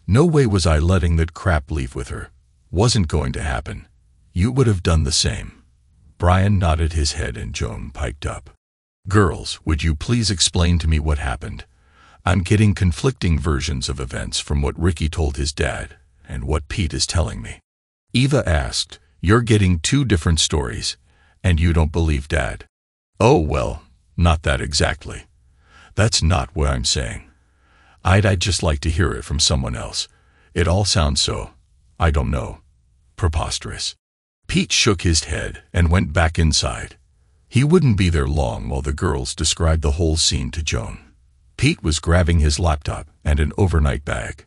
No way was I letting that crap leave with her. Wasn't going to happen. You would have done the same. Brian nodded his head and Joan piped up. Girls, would you please explain to me what happened? I'm getting conflicting versions of events from what Ricky told his dad and what Pete is telling me. Eva asked, You're getting two different stories, and you don't believe Dad. Oh, well, not that exactly. That's not what I'm saying. I'd just like to hear it from someone else. It all sounds so, I don't know, preposterous. Pete shook his head and went back inside. He wouldn't be there long while the girls described the whole scene to Joan. Pete was grabbing his laptop and an overnight bag.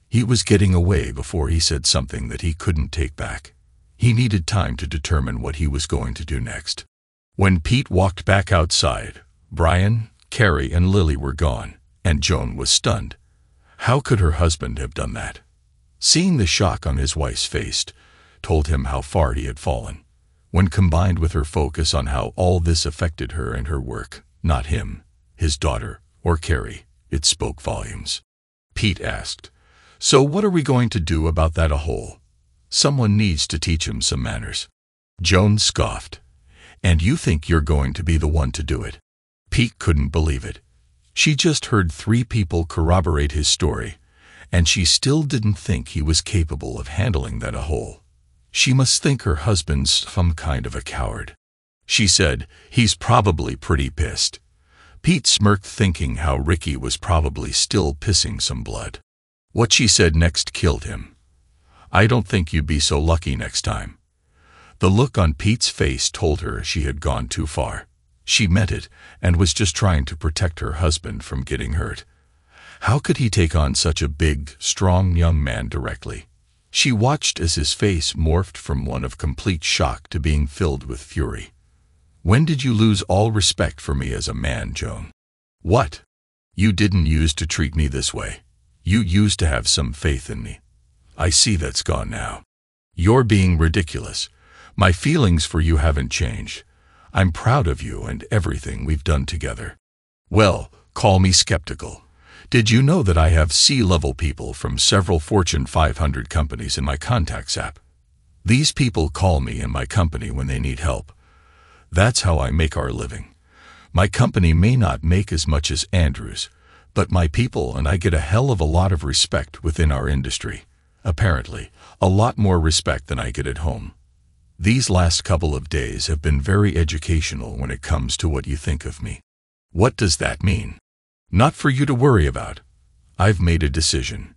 He was getting away before he said something that he couldn't take back. He needed time to determine what he was going to do next. When Pete walked back outside, Brian, Carrie, and Lily were gone, and Joan was stunned. How could her husband have done that? Seeing the shock on his wife's face told him how far he had fallen. When combined with her focus on how all this affected her and her work, not him, his daughter, or Carrie, it spoke volumes. Pete asked, So what are we going to do about that a-hole? Someone needs to teach him some manners. Joan scoffed. And you think you're going to be the one to do it? Pete couldn't believe it. She just heard 3 people corroborate his story, and she still didn't think he was capable of handling that a-hole. She must think her husband's some kind of a coward. She said, He's probably pretty pissed. Pete smirked, thinking how Ricky was probably still pissing some blood. What she said next killed him. I don't think you'd be so lucky next time. The look on Pete's face told her she had gone too far. She meant it and was just trying to protect her husband from getting hurt. How could he take on such a big, strong young man directly? She watched as his face morphed from one of complete shock to being filled with fury. When did you lose all respect for me as a man, Joan? What? You didn't used to treat me this way. You used to have some faith in me. I see that's gone now. You're being ridiculous. My feelings for you haven't changed. I'm proud of you and everything we've done together. Well, call me skeptical. Did you know that I have C-level people from several Fortune 500 companies in my contacts app? These people call me and my company when they need help. That's how I make our living. My company may not make as much as Andrew's, but my people and I get a hell of a lot of respect within our industry. Apparently, a lot more respect than I get at home. These last couple of days have been very educational when it comes to what you think of me. What does that mean? Not for you to worry about. I've made a decision.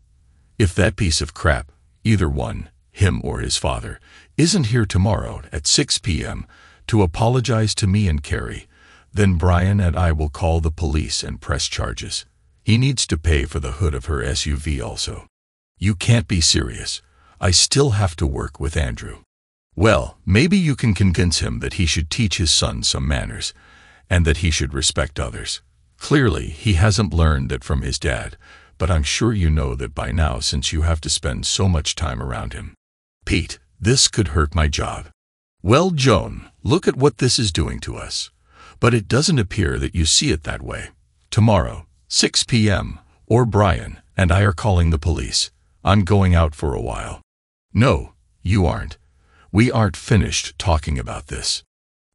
If that piece of crap, either one, him or his father, isn't here tomorrow at 6 p.m., to apologize to me and Carrie, then Brian and I will call the police and press charges. He needs to pay for the hood of her SUV also. You can't be serious. I still have to work with Andrew. Well, maybe you can convince him that he should teach his son some manners, and that he should respect others. Clearly, he hasn't learned that from his dad, but I'm sure you know that by now since you have to spend so much time around him. Pete, this could hurt my job. Well, Joan, look at what this is doing to us. But it doesn't appear that you see it that way. Tomorrow, 6 p.m., or Brian and I are calling the police. I'm going out for a while. No, you aren't. We aren't finished talking about this.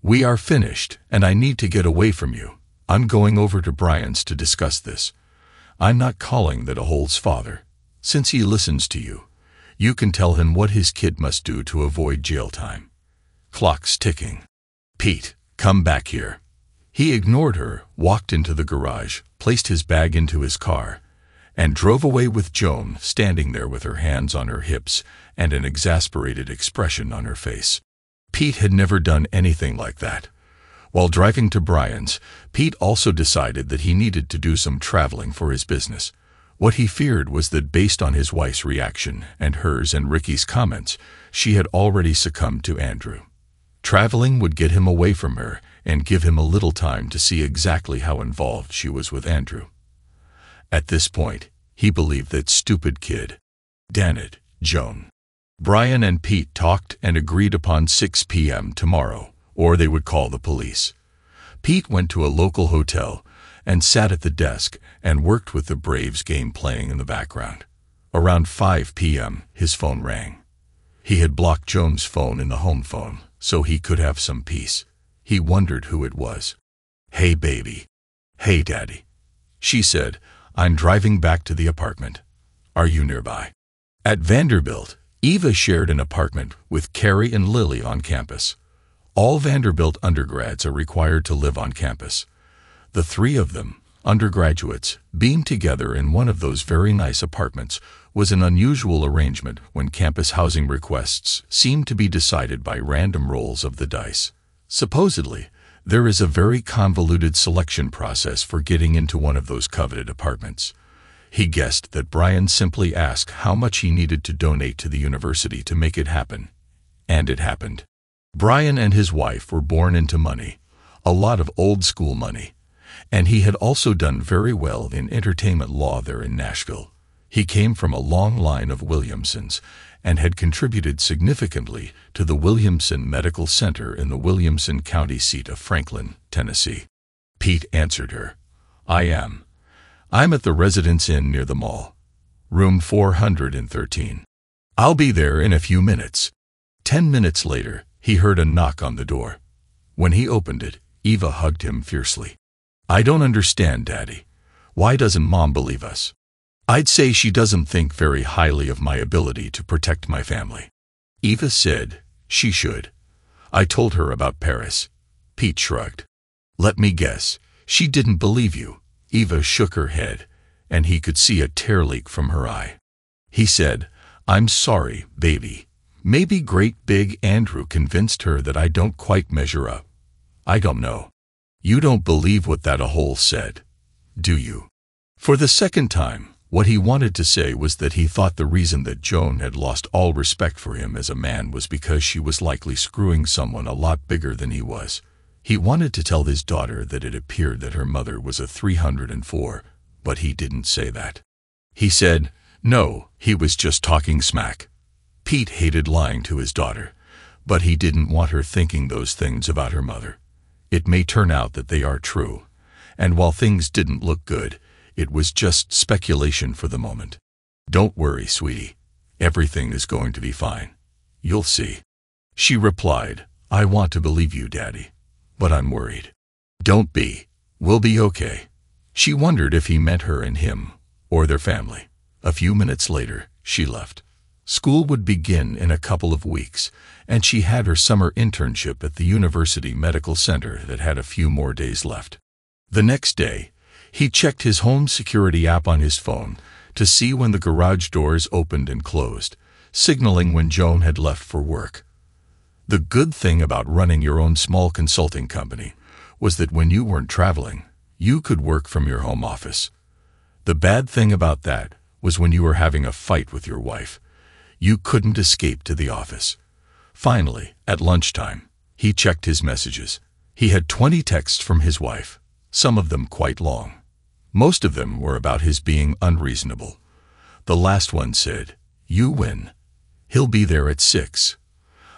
We are finished, and I need to get away from you. I'm going over to Brian's to discuss this. I'm not calling that a-hole's father. Since he listens to you, You can tell him what his kid must do to avoid jail time. Clock's ticking. Pete, come back here. He ignored her, walked into the garage, placed his bag into his car, and drove away with Joan standing there with her hands on her hips and an exasperated expression on her face. Pete had never done anything like that. While driving to Brian's, Pete also decided that he needed to do some traveling for his business. What he feared was that based on his wife's reaction and hers and Ricky's comments, she had already succumbed to Andrew. Traveling would get him away from her and give him a little time to see exactly how involved she was with Andrew. At this point, he believed that stupid kid. Damn it, Joan. Brian and Pete talked and agreed upon 6 p.m. tomorrow, or they would call the police. Pete went to a local hotel and sat at the desk and worked with the Braves game playing in the background. Around 5 p.m., his phone rang. He had blocked Joan's phone in the home phone, so he could have some peace. He wondered who it was. "Hey, baby." "Hey, Daddy." She said, "I'm driving back to the apartment. Are you nearby?" At Vanderbilt, Eva shared an apartment with Carrie and Lily on campus. All Vanderbilt undergrads are required to live on campus. The three of them, undergraduates, being together in one of those very nice apartments was an unusual arrangement when campus housing requests seemed to be decided by random rolls of the dice. Supposedly, there is a very convoluted selection process for getting into one of those coveted apartments. He guessed that Brian simply asked how much he needed to donate to the university to make it happen. And it happened. Brian and his wife were born into money, a lot of old-school money, and he had also done very well in entertainment law there in Nashville. He came from a long line of Williamsons and had contributed significantly to the Williamson Medical Center in the Williamson County seat of Franklin, Tennessee. Pete answered her. I'm at the Residence Inn near the mall. Room 413. I'll be there in a few minutes." 10 minutes later, he heard a knock on the door. When he opened it, Eva hugged him fiercely. "I don't understand, Daddy. Why doesn't Mom believe us? I'd say she doesn't think very highly of my ability to protect my family." Eva said, "She should. I told her about Paris." Pete shrugged. "Let me guess, she didn't believe you." Eva shook her head, and he could see a tear leak from her eye. He said, "I'm sorry, baby. Maybe great big Andrew convinced her that I don't quite measure up. I don't know. You don't believe what that a-hole said, do you?" For the second time, what he wanted to say was that he thought the reason that Joan had lost all respect for him as a man was because she was likely screwing someone a lot bigger than he was. He wanted to tell his daughter that it appeared that her mother was a 304, but he didn't say that. He said, no, he was just talking smack. Pete hated lying to his daughter, but he didn't want her thinking those things about her mother. It may turn out that they are true, and while things didn't look good, it was just speculation for the moment. "Don't worry, sweetie. Everything is going to be fine. You'll see." She replied, "I want to believe you, Daddy, but I'm worried." "Don't be. We'll be okay." She wondered if he meant her and him, or their family. A few minutes later, she left. School would begin in a couple of weeks, and she had her summer internship at the University Medical Center that had a few more days left. The next day, he checked his home security app on his phone to see when the garage doors opened and closed, signaling when Joan had left for work. The good thing about running your own small consulting company was that when you weren't traveling, you could work from your home office. The bad thing about that was when you were having a fight with your wife, you couldn't escape to the office. Finally, at lunchtime, he checked his messages. He had 20 texts from his wife, some of them quite long. Most of them were about his being unreasonable. The last one said, "You win. He'll be there at 6.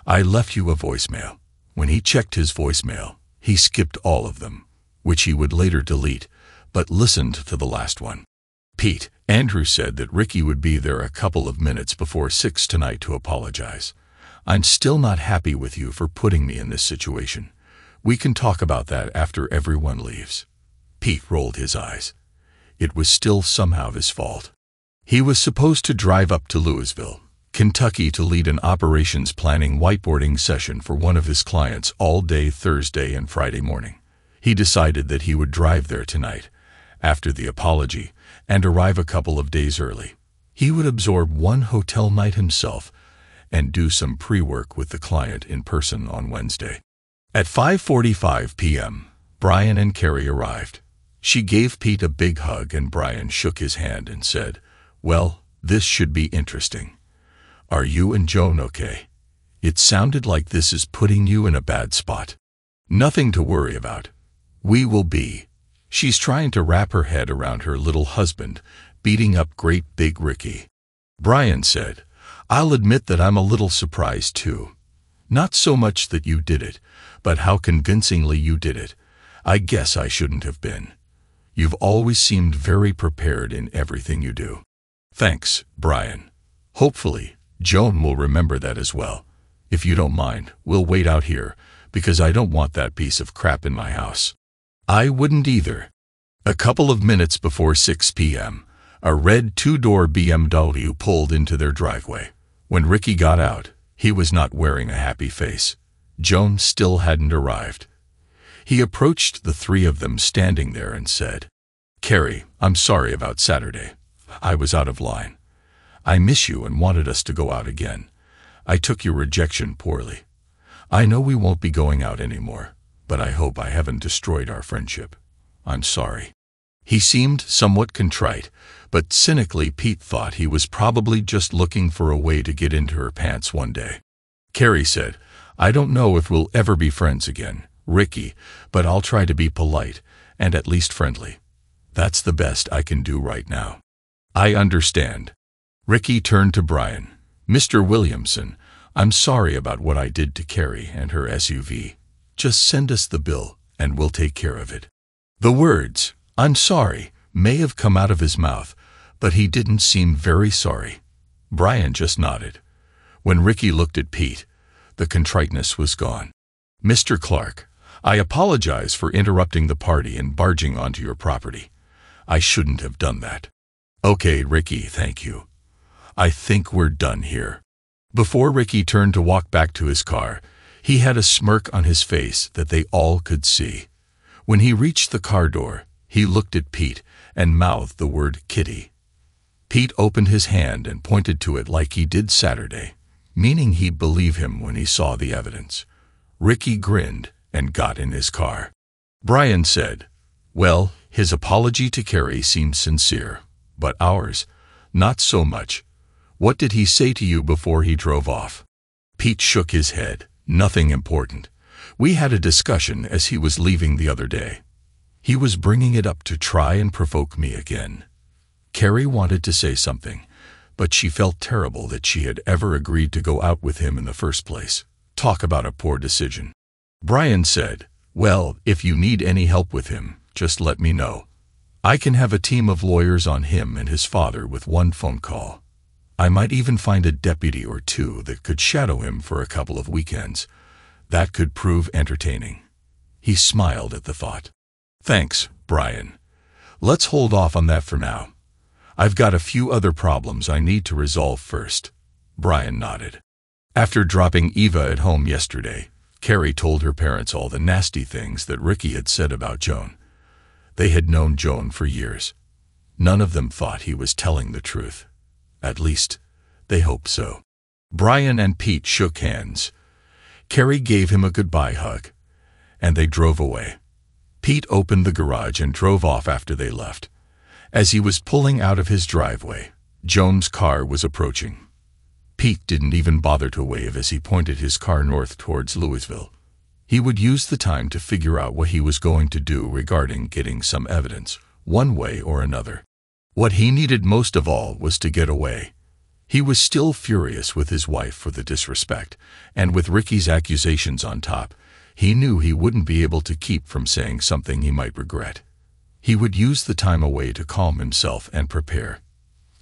I left you a voicemail." When he checked his voicemail, he skipped all of them, which he would later delete, but listened to the last one. "Pete, Andrew said that Ricky would be there a couple of minutes before 6 tonight to apologize. I'm still not happy with you for putting me in this situation. We can talk about that after everyone leaves." Pete rolled his eyes. It was still somehow his fault. He was supposed to drive up to Louisville, Kentucky to lead an operations planning whiteboarding session for one of his clients all day Thursday and Friday morning. He decided that he would drive there tonight, after the apology, and arrive a couple of days early. He would absorb one hotel night himself and do some pre-work with the client in person on Wednesday. At 5:45 p.m., Brian and Carrie arrived. She gave Pete a big hug and Brian shook his hand and said, "Well, this should be interesting. Are you and Joan okay? It sounded like this is putting you in a bad spot." "Nothing to worry about. We will be." She's trying to wrap her head around her little husband, beating up great big Ricky. Brian said, "I'll admit that I'm a little surprised too. Not so much that you did it, but how convincingly you did it. I guess I shouldn't have been. You've always seemed very prepared in everything you do." "Thanks, Brian. Hopefully, Joan will remember that as well. If you don't mind, we'll wait out here, because I don't want that piece of crap in my house." "I wouldn't either." A couple of minutes before 6 p.m., a red two-door BMW pulled into their driveway. When Ricky got out, he was not wearing a happy face. Joan still hadn't arrived. He approached the three of them standing there and said, "Carrie, I'm sorry about Saturday. I was out of line. I miss you and wanted us to go out again. I took your rejection poorly. I know we won't be going out anymore, but I hope I haven't destroyed our friendship. I'm sorry." He seemed somewhat contrite, but cynically Pete thought he was probably just looking for a way to get into her pants one day. Carrie said, "I don't know if we'll ever be friends again, Ricky, but I'll try to be polite and at least friendly. That's the best I can do right now." "I understand." Ricky turned to Brian. "Mr. Williamson, I'm sorry about what I did to Carrie and her SUV. Just send us the bill and we'll take care of it." The words, "I'm sorry," may have come out of his mouth, but he didn't seem very sorry. Brian just nodded. When Ricky looked at Pete, the contriteness was gone. "Mr. Clark, I apologize for interrupting the party and barging onto your property. I shouldn't have done that." "Okay, Ricky, thank you. I think we're done here." Before Ricky turned to walk back to his car, he had a smirk on his face that they all could see. When he reached the car door, he looked at Pete and mouthed the word kitty. Pete opened his hand and pointed to it like he did Saturday, meaning he'd believe him when he saw the evidence. Ricky grinned and got in his car. Brian said, "Well, his apology to Carrie seemed sincere, but ours, not so much. What did he say to you before he drove off?" Pete shook his head. "Nothing important. We had a discussion as he was leaving the other day. He was bringing it up to try and provoke me again." Carrie wanted to say something, but she felt terrible that she had ever agreed to go out with him in the first place. Talk about a poor decision. Brian said, "Well, if you need any help with him, just let me know. I can have a team of lawyers on him and his father with one phone call. I might even find a deputy or two that could shadow him for a couple of weekends. That could prove entertaining." He smiled at the thought. "Thanks, Brian. Let's hold off on that for now. I've got a few other problems I need to resolve first." Brian nodded. After dropping Eva at home yesterday, Carrie told her parents all the nasty things that Ricky had said about Joan. They had known Joan for years. None of them thought he was telling the truth. At least, they hoped so. Brian and Pete shook hands. Carrie gave him a goodbye hug, and they drove away. Pete opened the garage and drove off after they left. As he was pulling out of his driveway, Joan's car was approaching. Pete didn't even bother to wave as he pointed his car north towards Louisville. He would use the time to figure out what he was going to do regarding getting some evidence, one way or another. What he needed most of all was to get away. He was still furious with his wife for the disrespect, and with Ricky's accusations on top, he knew he wouldn't be able to keep from saying something he might regret. He would use the time away to calm himself and prepare.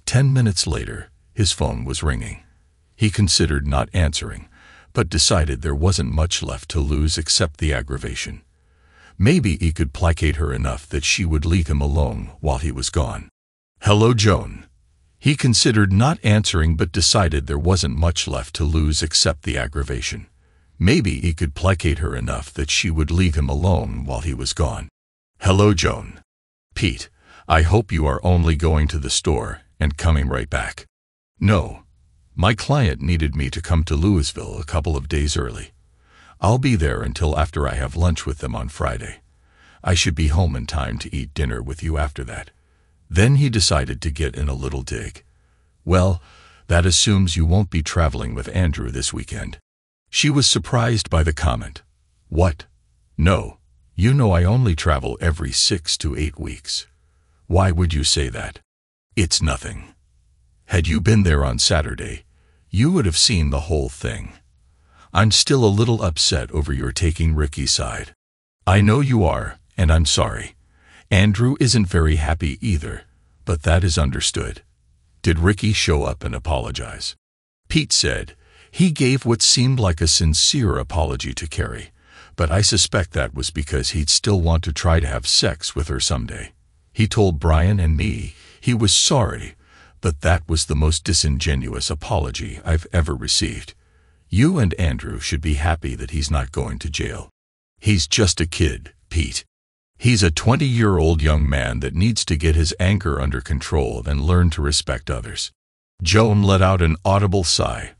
10 minutes later, his phone was ringing. He considered not answering, but decided there wasn't much left to lose except the aggravation. Maybe he could placate her enough that she would leave him alone while he was gone. "Hello, Joan." He considered not answering but decided there wasn't much left to lose except the aggravation. Maybe he could placate her enough that she would leave him alone while he was gone. "Hello, Joan." "Pete, I hope you are only going to the store and coming right back." "No. My client needed me to come to Louisville a couple of days early. I'll be there until after I have lunch with them on Friday. I should be home in time to eat dinner with you after that." Then he decided to get in a little dig. "Well, that assumes you won't be traveling with Andrew this weekend." She was surprised by the comment. "What? No. You know I only travel every 6 to 8 weeks. Why would you say that?" "It's nothing. Had you been there on Saturday, you would have seen the whole thing. I'm still a little upset over your taking Ricky's side." "I know you are, and I'm sorry. Andrew isn't very happy either, but that is understood." "Did Ricky show up and apologize?" Pete said. He gave what seemed like a sincere apology to Carrie, but I suspect that was because he'd still want to try to have sex with her someday. He told Brian and me he was sorry, but that was the most disingenuous apology I've ever received. You and Andrew should be happy that he's not going to jail. He's just a kid, Pete. He's a 20-year-old young man that needs to get his anger under control and learn to respect others. Joan let out an audible sigh.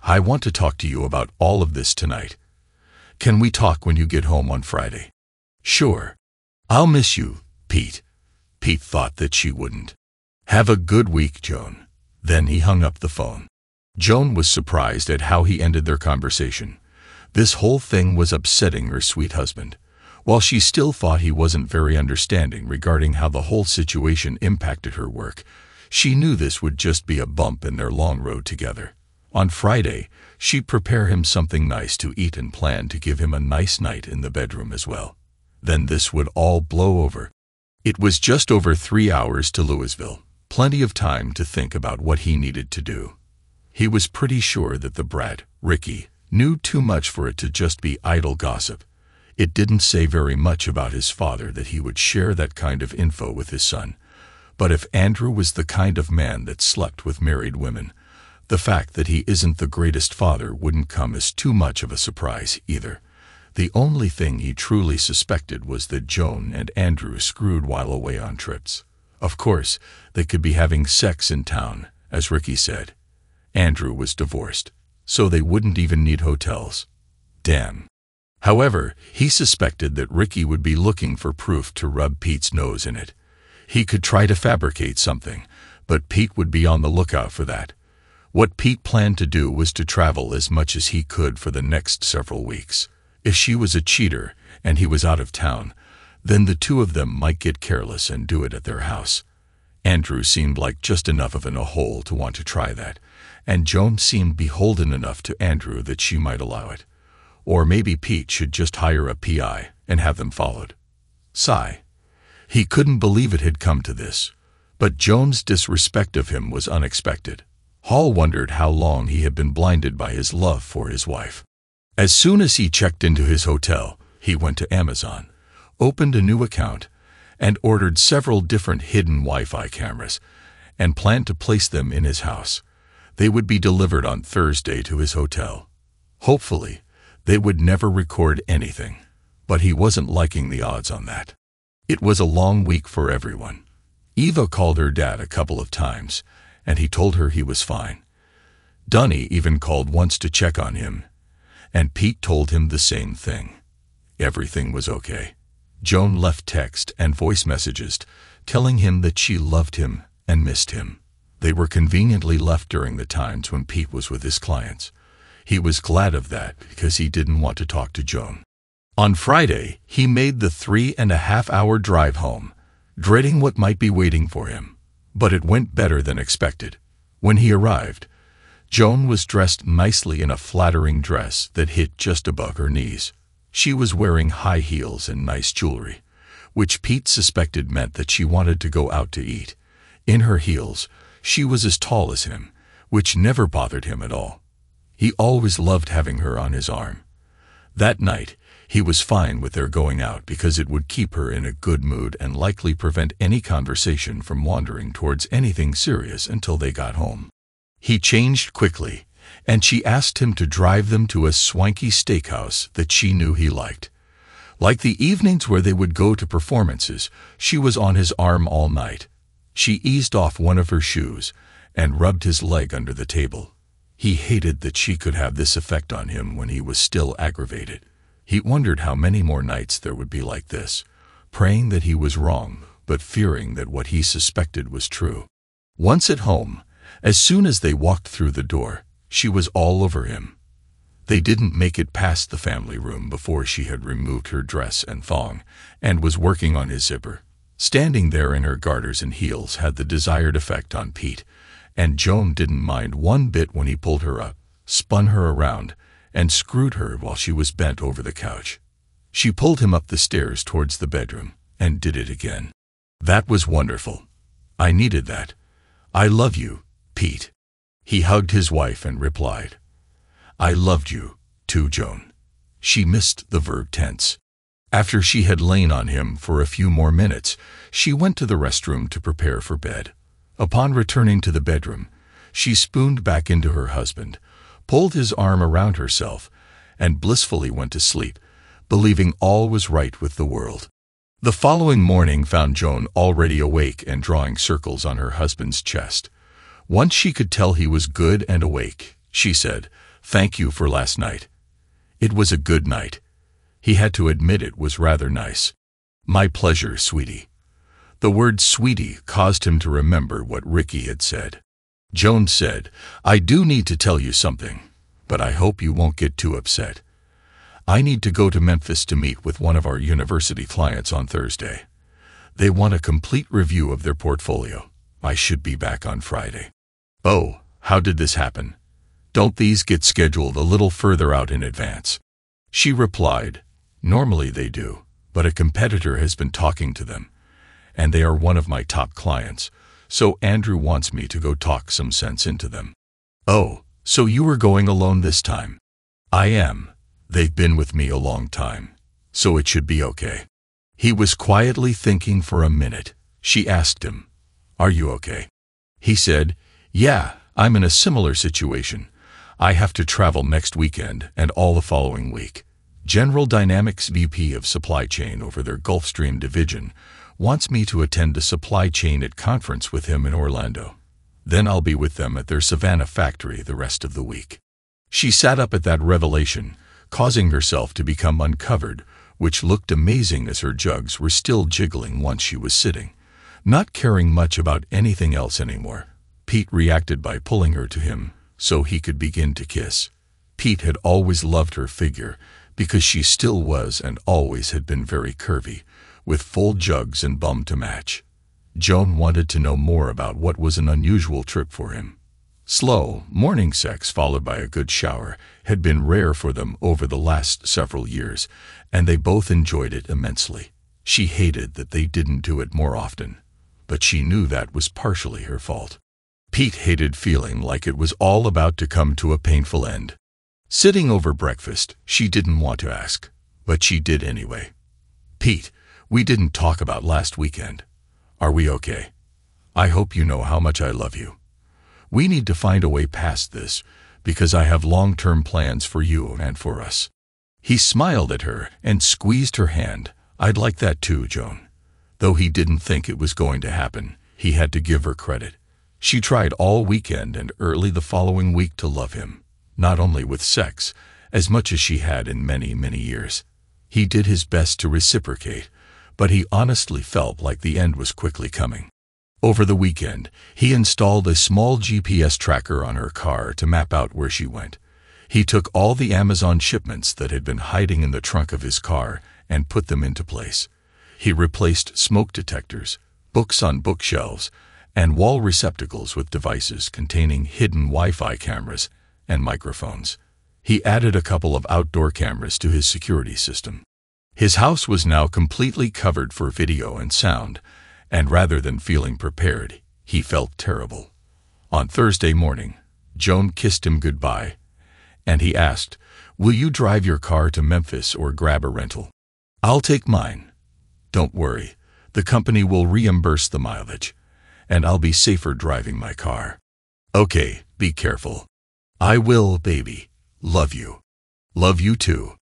"I want to talk to you about all of this tonight. Can we talk when you get home on Friday?" "Sure. I'll miss you, Pete." Pete thought that she wouldn't. "Have a good week, Joan." Then he hung up the phone. Joan was surprised at how he ended their conversation. This whole thing was upsetting her sweet husband. While she still thought he wasn't very understanding regarding how the whole situation impacted her work, she knew this would just be a bump in their long road together. On Friday, she'd prepare him something nice to eat and plan to give him a nice night in the bedroom as well. Then this would all blow over. It was just over 3 hours to Louisville, plenty of time to think about what he needed to do. He was pretty sure that the brat, Ricky, knew too much for it to just be idle gossip. It didn't say very much about his father that he would share that kind of info with his son. But if Andrew was the kind of man that slept with married women, the fact that he isn't the greatest father wouldn't come as too much of a surprise either. The only thing he truly suspected was that Joan and Andrew screwed while away on trips. Of course, they could be having sex in town, as Ricky said. Andrew was divorced, so they wouldn't even need hotels. Damn. However, he suspected that Ricky would be looking for proof to rub Pete's nose in it. He could try to fabricate something, but Pete would be on the lookout for that. What Pete planned to do was to travel as much as he could for the next several weeks. If she was a cheater and he was out of town, then the two of them might get careless and do it at their house. Andrew seemed like just enough of an a-hole to want to try that, and Joan seemed beholden enough to Andrew that she might allow it. Or maybe Pete should just hire a PI and have them followed. Sigh. He couldn't believe it had come to this, but Joan's disrespect of him was unexpected. Hall wondered how long he had been blinded by his love for his wife. As soon as he checked into his hotel, he went to Amazon, opened a new account, and ordered several different hidden Wi-Fi cameras, and planned to place them in his house. They would be delivered on Thursday to his hotel. Hopefully, they would never record anything, but he wasn't liking the odds on that. It was a long week for everyone. Eva called her dad a couple of times, and he told her he was fine. Dunny even called once to check on him, and Pete told him the same thing. Everything was okay. Joan left text and voice messages telling him that she loved him and missed him. They were conveniently left during the times when Pete was with his clients. He was glad of that because he didn't want to talk to Joan. On Friday, he made the 3.5-hour drive home, dreading what might be waiting for him. But it went better than expected. When he arrived, Joan was dressed nicely in a flattering dress that hit just above her knees. She was wearing high heels and nice jewelry, which Pete suspected meant that she wanted to go out to eat. In her heels, she was as tall as him, which never bothered him at all. He always loved having her on his arm. That night, He was fine with their going out because it would keep her in a good mood and likely prevent any conversation from wandering towards anything serious until they got home. He changed quickly, and she asked him to drive them to a swanky steakhouse that she knew he liked. Like the evenings where they would go to performances, she was on his arm all night. She eased off one of her shoes and rubbed his leg under the table. He hated that she could have this effect on him when he was still aggravated. He wondered how many more nights there would be like this, praying that he was wrong, but fearing that what he suspected was true. Once at home, as soon as they walked through the door, she was all over him. They didn't make it past the family room before she had removed her dress and thong and was working on his zipper. Standing there in her garters and heels had the desired effect on Pete, and Joan didn't mind one bit when he pulled her up, spun her around, and screwed her while she was bent over the couch. She pulled him up the stairs towards the bedroom and did it again. That was wonderful. I needed that. I love you, Pete. He hugged his wife and replied, I loved you, too, Joan. She missed the verb tense. After she had lain on him for a few more minutes, she went to the restroom to prepare for bed. Upon returning to the bedroom, she spooned back into her husband, pulled his arm around herself, and blissfully went to sleep, believing all was right with the world. The following morning found Joan already awake and drawing circles on her husband's chest. Once she could tell he was good and awake, she said, Thank you for last night. It was a good night. He had to admit it was rather nice. My pleasure, sweetie. The word sweetie caused him to remember what Ricky had said. Joan said, I do need to tell you something, but I hope you won't get too upset. I need to go to Memphis to meet with one of our university clients on Thursday. They want a complete review of their portfolio. I should be back on Friday. Oh, how did this happen? Don't these get scheduled a little further out in advance? She replied, Normally they do, but a competitor has been talking to them, and they are one of my top clients, so Andrew wants me to go talk some sense into them. Oh, so you are going alone this time? I am. They've been with me a long time, so it should be okay. He was quietly thinking for a minute. She asked him, Are you okay? He said, Yeah, I'm in a similar situation. I have to travel next weekend and all the following week. General Dynamics VP of Supply Chain over their Gulfstream division wants me to attend a supply chain at conference with him in Orlando. Then I'll be with them at their Savannah factory the rest of the week. She sat up at that revelation, causing herself to become uncovered, which looked amazing as her jugs were still jiggling once she was sitting, not caring much about anything else anymore. Pete reacted by pulling her to him so he could begin to kiss. Pete had always loved her figure because she still was and always had been very curvy, with full jugs and bum to match. Joan wanted to know more about what was an unusual trip for him. Slow, morning sex followed by a good shower had been rare for them over the last several years, and they both enjoyed it immensely. She hated that they didn't do it more often, but she knew that was partially her fault. Pete hated feeling like it was all about to come to a painful end. Sitting over breakfast, she didn't want to ask, but she did anyway. Pete, we didn't talk about last weekend. Are we okay? I hope you know how much I love you. We need to find a way past this, because I have long-term plans for you and for us. He smiled at her and squeezed her hand. I'd like that too, Joan. Though he didn't think it was going to happen, he had to give her credit. She tried all weekend and early the following week to love him, not only with sex, as much as she had in many, many years. He did his best to reciprocate, but he honestly felt like the end was quickly coming. Over the weekend, he installed a small GPS tracker on her car to map out where she went. He took all the Amazon shipments that had been hiding in the trunk of his car and put them into place. He replaced smoke detectors, books on bookshelves, and wall receptacles with devices containing hidden Wi-Fi cameras and microphones. He added a couple of outdoor cameras to his security system. His house was now completely covered for video and sound, and rather than feeling prepared, he felt terrible. On Thursday morning, Joan kissed him goodbye, and he asked, Will you drive your car to Memphis or grab a rental? I'll take mine. Don't worry, the company will reimburse the mileage, and I'll be safer driving my car. Okay, be careful. I will, baby. Love you. Love you too.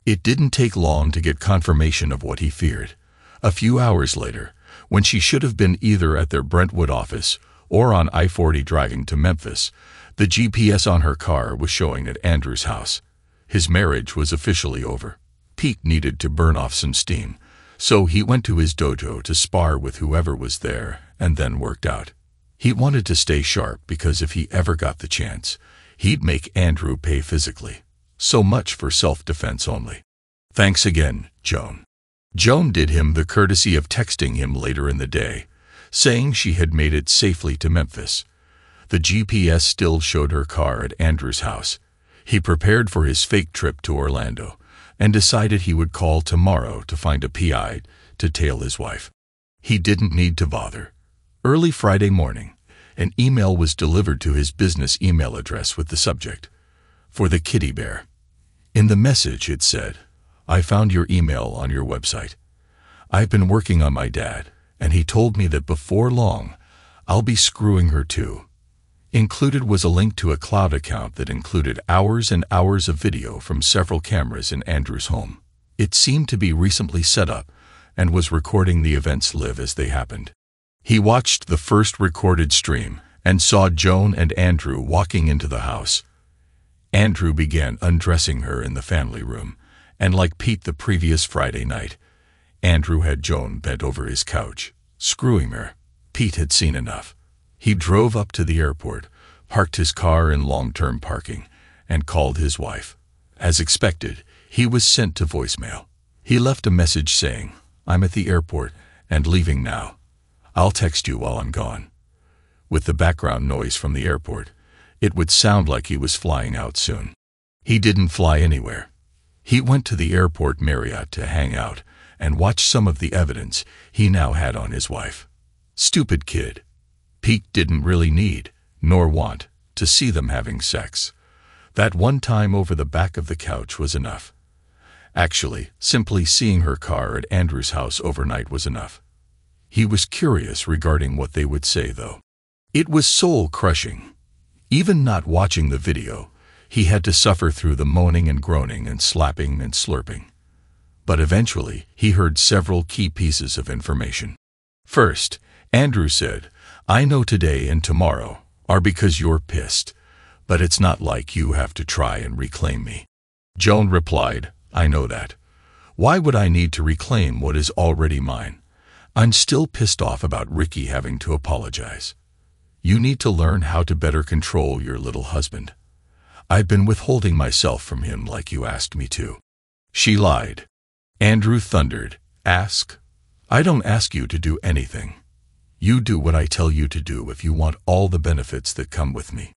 It didn't take long to get confirmation of what he feared. A few hours later, when she should have been either at their Brentwood office or on I-40 driving to Memphis, the GPS on her car was showing at Andrew's house. His marriage was officially over. Pete needed to burn off some steam, so he went to his dojo to spar with whoever was there and then worked out. He wanted to stay sharp because if he ever got the chance, he'd make Andrew pay physically. So much for self-defense only. Thanks again, Joan. Joan did him the courtesy of texting him later in the day, saying she had made it safely to Memphis. The GPS still showed her car at Andrew's house. He prepared for his fake trip to Orlando and decided he would call tomorrow to find a PI to tail his wife. He didn't need to bother. Early Friday morning, an email was delivered to his business email address with the subject, "For the kitty bear." In the message it said, "I found your email on your website. I've been working on my dad, and he told me that before long, I'll be screwing her too." Included was a link to a cloud account that included hours and hours of video from several cameras in Andrew's home. It seemed to be recently set up and was recording the events live as they happened. He watched the first recorded stream and saw Joan and Andrew walking into the house. Andrew began undressing her in the family room, and like Pete the previous Friday night, Andrew had Joan bent over his couch, screwing her. Pete had seen enough. He drove up to the airport, parked his car in long-term parking, and called his wife. As expected, he was sent to voicemail. He left a message saying, "I'm at the airport and leaving now. I'll text you while I'm gone." With the background noise from the airport, it would sound like he was flying out soon. He didn't fly anywhere. He went to the airport Marriott to hang out and watch some of the evidence he now had on his wife. Stupid kid. Pete didn't really need, nor want, to see them having sex. That one time over the back of the couch was enough. Actually, simply seeing her car at Andrew's house overnight was enough. He was curious regarding what they would say, though. It was soul-crushing. Even not watching the video, he had to suffer through the moaning and groaning and slapping and slurping. But eventually, he heard several key pieces of information. First, Andrew said, "I know today and tomorrow are because you're pissed, but it's not like you have to try and reclaim me." Joan replied, "I know that. Why would I need to reclaim what is already mine? I'm still pissed off about Ricky having to apologize. You need to learn how to better control your little husband. I've been withholding myself from him like you asked me to." She lied. Andrew thundered, "Ask? I don't ask you to do anything. You do what I tell you to do if you want all the benefits that come with me."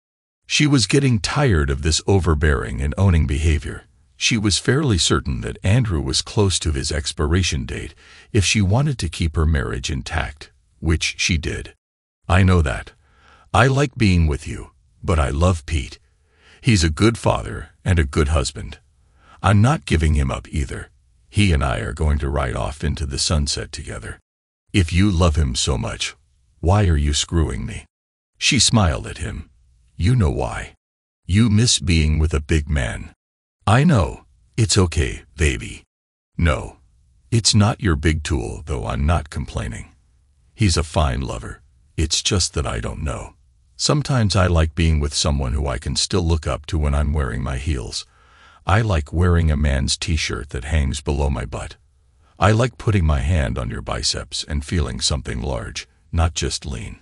She was getting tired of this overbearing and owning behavior. She was fairly certain that Andrew was close to his expiration date if she wanted to keep her marriage intact, which she did. "I know that. I like being with you, but I love Pete. He's a good father and a good husband. I'm not giving him up either. He and I are going to ride off into the sunset together. If you love him so much, why are you screwing me?" She smiled at him. "You know why. You miss being with a big man." "I know. It's okay, baby." "No, it's not your big tool, though I'm not complaining. He's a fine lover. It's just that I don't know. Sometimes I like being with someone who I can still look up to when I'm wearing my heels. I like wearing a man's t-shirt that hangs below my butt. I like putting my hand on your biceps and feeling something large, not just lean.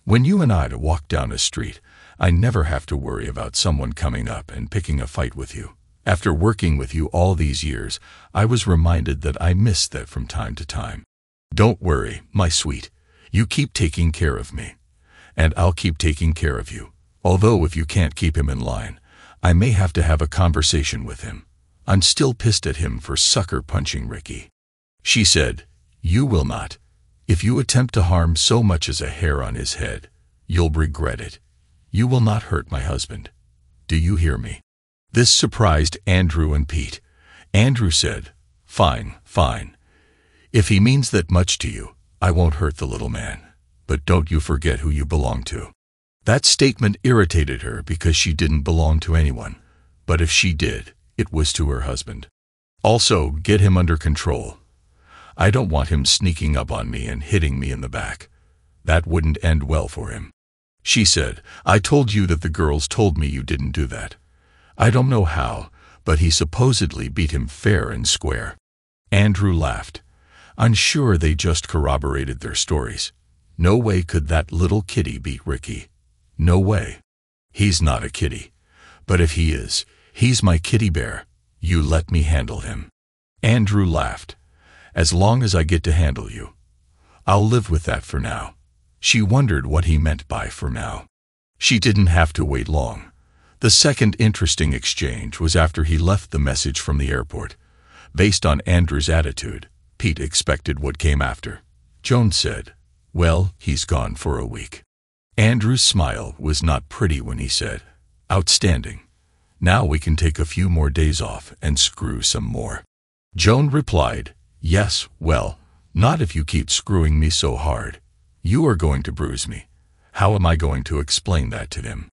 When you and I walk down a street, I never have to worry about someone coming up and picking a fight with you. After working with you all these years, I was reminded that I miss that from time to time. Don't worry, my sweet. You keep taking care of me, and I'll keep taking care of you. Although if you can't keep him in line, I may have to have a conversation with him. I'm still pissed at him for sucker punching Ricky." She said, "You will not. If you attempt to harm so much as a hair on his head, you'll regret it. You will not hurt my husband. Do you hear me?" This surprised Andrew and Pete. Andrew said, "Fine, fine. If he means that much to you, I won't hurt the little man. But don't you forget who you belong to." That statement irritated her because she didn't belong to anyone. But if she did, it was to her husband. Also, get him under control. I don't want him sneaking up on me and hitting me in the back. That wouldn't end well for him. She said, "I told you that the girls told me you didn't do that. I don't know how, but he supposedly beat him fair and square." Andrew laughed. "I'm sure they just corroborated their stories. No way could that little kitty beat Ricky. No way. He's not a kitty. But if he is, he's my kitty bear. You let me handle him." Andrew laughed. "As long as I get to handle you. I'll live with that for now." She wondered what he meant by "for now." She didn't have to wait long. The second interesting exchange was after he left the message from the airport. Based on Andrew's attitude, Pete expected what came after. Joan said, "Well, he's gone for a week." Andrew's smile was not pretty when he said, "Outstanding. Now we can take a few more days off and screw some more." Joan replied, "Yes, well, not if you keep screwing me so hard. You are going to bruise me. How am I going to explain that to him?"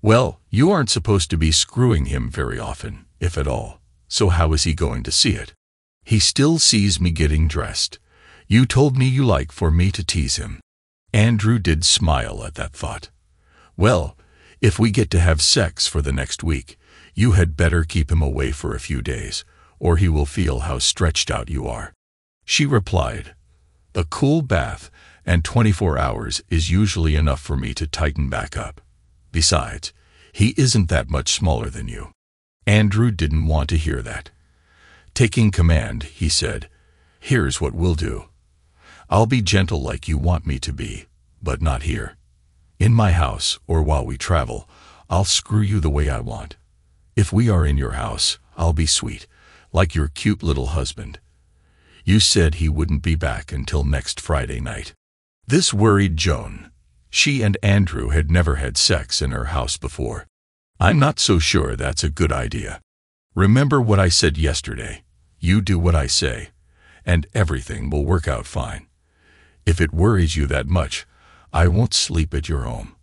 "Well, you aren't supposed to be screwing him very often, if at all, so how is he going to see it? He still sees me getting dressed. You told me you like for me to tease him." Andrew did smile at that thought. "Well, if we get to have sex for the next week, you had better keep him away for a few days, or he will feel how stretched out you are." She replied, "A cool bath and 24 hours is usually enough for me to tighten back up. Besides, he isn't that much smaller than you." Andrew didn't want to hear that. Taking command, he said, "Here's what we'll do. I'll be gentle like you want me to be, but not here. In my house, or while we travel, I'll screw you the way I want. If we are in your house, I'll be sweet, like your cute little husband. You said he wouldn't be back until next Friday night." This worried Joan. She and Andrew had never had sex in her house before. "I'm not so sure that's a good idea. Remember what I said yesterday. You do what I say, and everything will work out fine. If it worries you that much, I won't sleep at your home.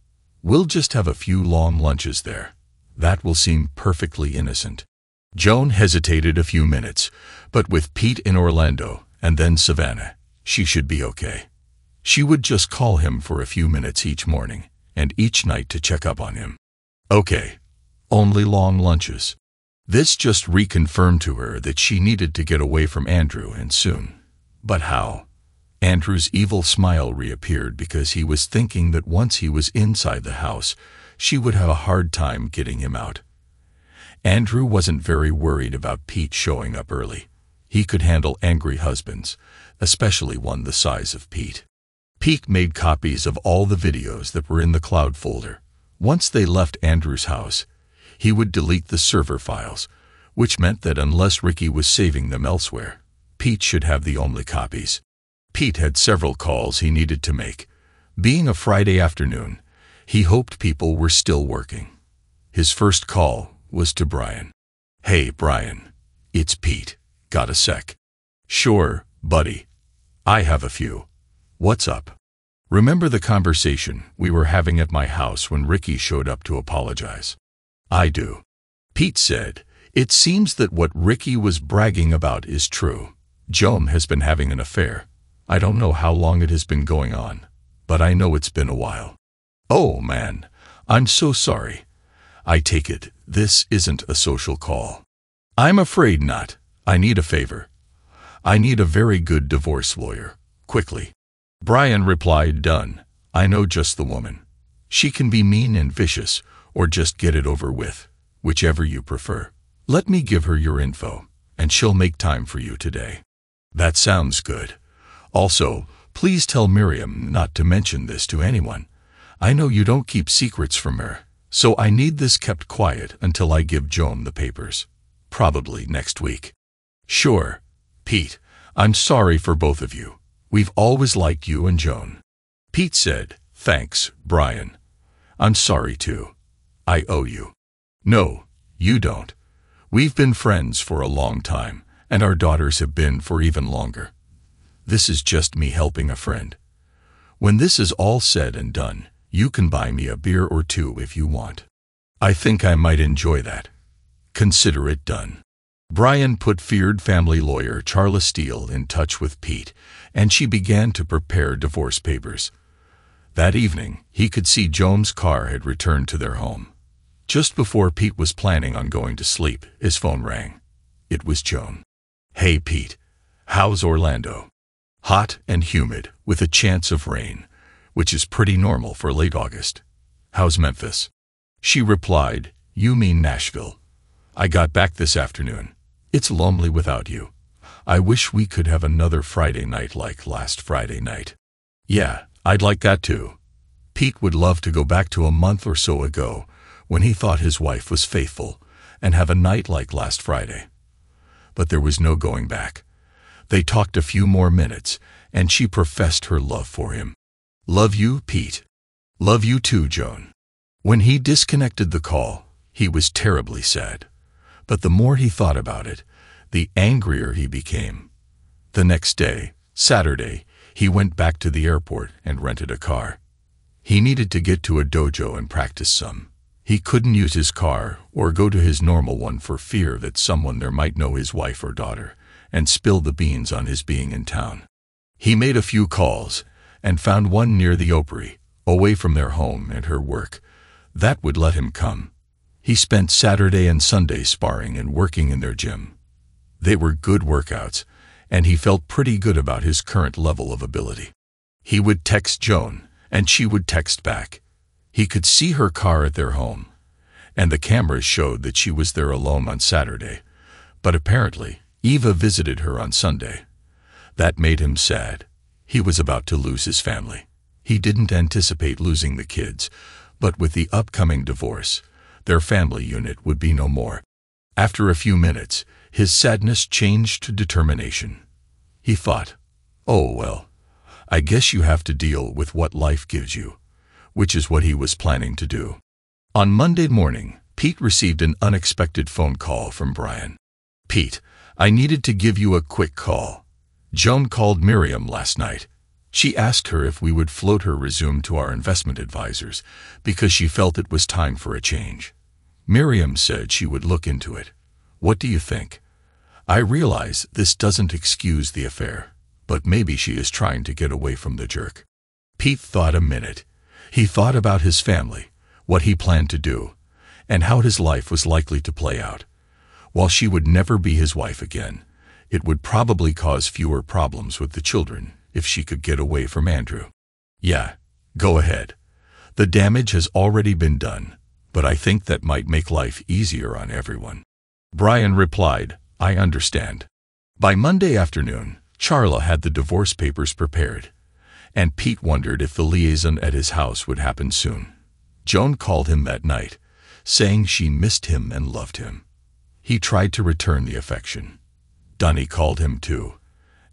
We'll just have a few long lunches there. That will seem perfectly innocent." Joan hesitated a few minutes, but with Pete in Orlando and then Savannah, she should be okay. She would just call him for a few minutes each morning and each night to check up on him. Okay, only long lunches. This just reconfirmed to her that she needed to get away from Andrew, and soon. But how? Andrew's evil smile reappeared because he was thinking that once he was inside the house, she would have a hard time getting him out. Andrew wasn't very worried about Pete showing up early. He could handle angry husbands, especially one the size of Pete. Pete made copies of all the videos that were in the cloud folder. Once they left Andrew's house, he would delete the server files, which meant that unless Ricky was saving them elsewhere, Pete should have the only copies. Pete had several calls he needed to make. Being a Friday afternoon, he hoped people were still working. His first call was to Brian. "Hey, Brian. It's Pete. Got a sec?" "Sure, buddy. I have a few. What's up?" "Remember the conversation we were having at my house when Ricky showed up to apologize?" "I do." Pete said, "It seems that what Ricky was bragging about is true. Joan has been having an affair. I don't know how long it has been going on, but I know it's been a while." "Oh, man. I'm so sorry. I take it this isn't a social call." "I'm afraid not. I need a favor. I need a very good divorce lawyer, quickly." Brian replied, "Done. I know just the woman. She can be mean and vicious, or just get it over with, whichever you prefer. Let me give her your info, and she'll make time for you today." "That sounds good. Also, please tell Miriam not to mention this to anyone. I know you don't keep secrets from her, so I need this kept quiet until I give Joan the papers. Probably next week." "Sure, Pete. I'm sorry for both of you. We've always liked you and Joan." Pete said, "Thanks, Brian. I'm sorry too. I owe you." "No, you don't. We've been friends for a long time, and our daughters have been for even longer. This is just me helping a friend. When this is all said and done, you can buy me a beer or two if you want. I think I might enjoy that. Consider it done." Brian put feared family lawyer Charla Steele in touch with Pete, and she began to prepare divorce papers. That evening, he could see Joan's car had returned to their home. Just before Pete was planning on going to sleep, his phone rang. It was Joan. "Hey Pete, how's Orlando?" "Hot and humid, with a chance of rain, which is pretty normal for late August." "How's Memphis?" She replied, "You mean Nashville. I got back this afternoon. It's lonely without you. I wish we could have another Friday night like last Friday night." "Yeah, I'd like that too." Pete would love to go back to a month or so ago, when he thought his wife was faithful, and have a night like last Friday. But there was no going back. They talked a few more minutes, and she professed her love for him. "Love you, Pete." "Love you too, Joan." When he disconnected the call, he was terribly sad. But the more he thought about it, the angrier he became. The next day, Saturday, he went back to the airport and rented a car. He needed to get to a dojo and practice some. He couldn't use his car or go to his normal one for fear that someone there might know his wife or daughter and spill the beans on his being in town. He made a few calls and found one near the Opry, away from their home and her work. That would let him come. He spent Saturday and Sunday sparring and working in their gym. They were good workouts, and he felt pretty good about his current level of ability. He would text Joan, and she would text back. He could see her car at their home, and the cameras showed that she was there alone on Saturday, but apparently Eva visited her on Sunday. That made him sad. He was about to lose his family. He didn't anticipate losing the kids, but with the upcoming divorce, their family unit would be no more. After a few minutes, his sadness changed to determination. He thought, "Oh well, I guess you have to deal with what life gives you," which is what he was planning to do. On Monday morning, Pete received an unexpected phone call from Brian. "Pete, I needed to give you a quick call. Joan called Miriam last night. She asked her if we would float her resume to our investment advisors because she felt it was time for a change. Miriam said she would look into it. What do you think? I realize this doesn't excuse the affair, but maybe she is trying to get away from the jerk." Pete thought a minute. He thought about his family, what he planned to do, and how his life was likely to play out. While she would never be his wife again, it would probably cause fewer problems with the children if she could get away from Andrew. "Yeah, go ahead. The damage has already been done, but I think that might make life easier on everyone." Brian replied, "I understand." By Monday afternoon, Charla had the divorce papers prepared, and Pete wondered if the liaison at his house would happen soon. Joan called him that night, saying she missed him and loved him. He tried to return the affection. Dunny called him too,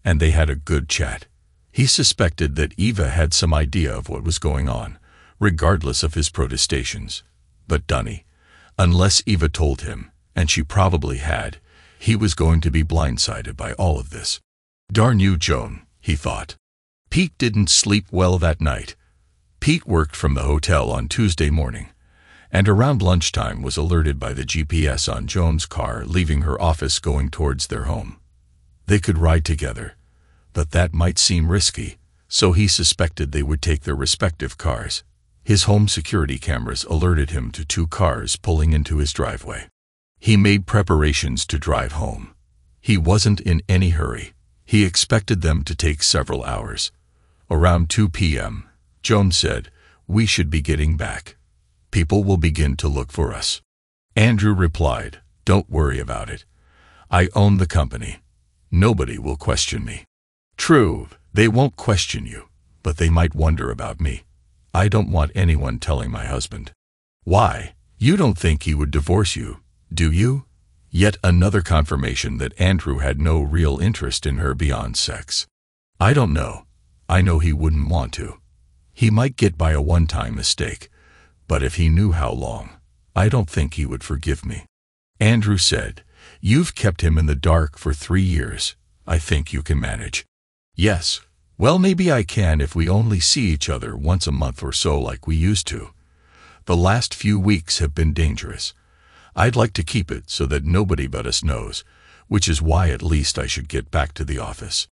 and they had a good chat. He suspected that Eva had some idea of what was going on, regardless of his protestations. But Dunny, unless Eva told him, and she probably had, he was going to be blindsided by all of this. Darn you, Joan, he thought. Pete didn't sleep well that night. Pete worked from the hotel on Tuesday morning, and around lunchtime was alerted by the GPS on Joan's car leaving her office going towards their home. They could ride together, but that might seem risky, so he suspected they would take their respective cars. His home security cameras alerted him to 2 cars pulling into his driveway. He made preparations to drive home. He wasn't in any hurry. He expected them to take several hours. Around 2 p.m., Joan said, "We should be getting back. People will begin to look for us." Andrew replied, "Don't worry about it. I own the company. Nobody will question me." "True, they won't question you, but they might wonder about me. I don't want anyone telling my husband." "Why? You don't think he would divorce you, do you?" Yet another confirmation that Andrew had no real interest in her beyond sex. "I don't know. I know he wouldn't want to. He might get by a one-time mistake, but if he knew how long, I don't think he would forgive me." Andrew said, You've kept him in the dark for 3 years. I think you can manage." "Yes. Well, maybe I can if we only see each other once a month or so like we used to. The last few weeks have been dangerous. I'd like to keep it so that nobody but us knows, which is why at least I should get back to the office."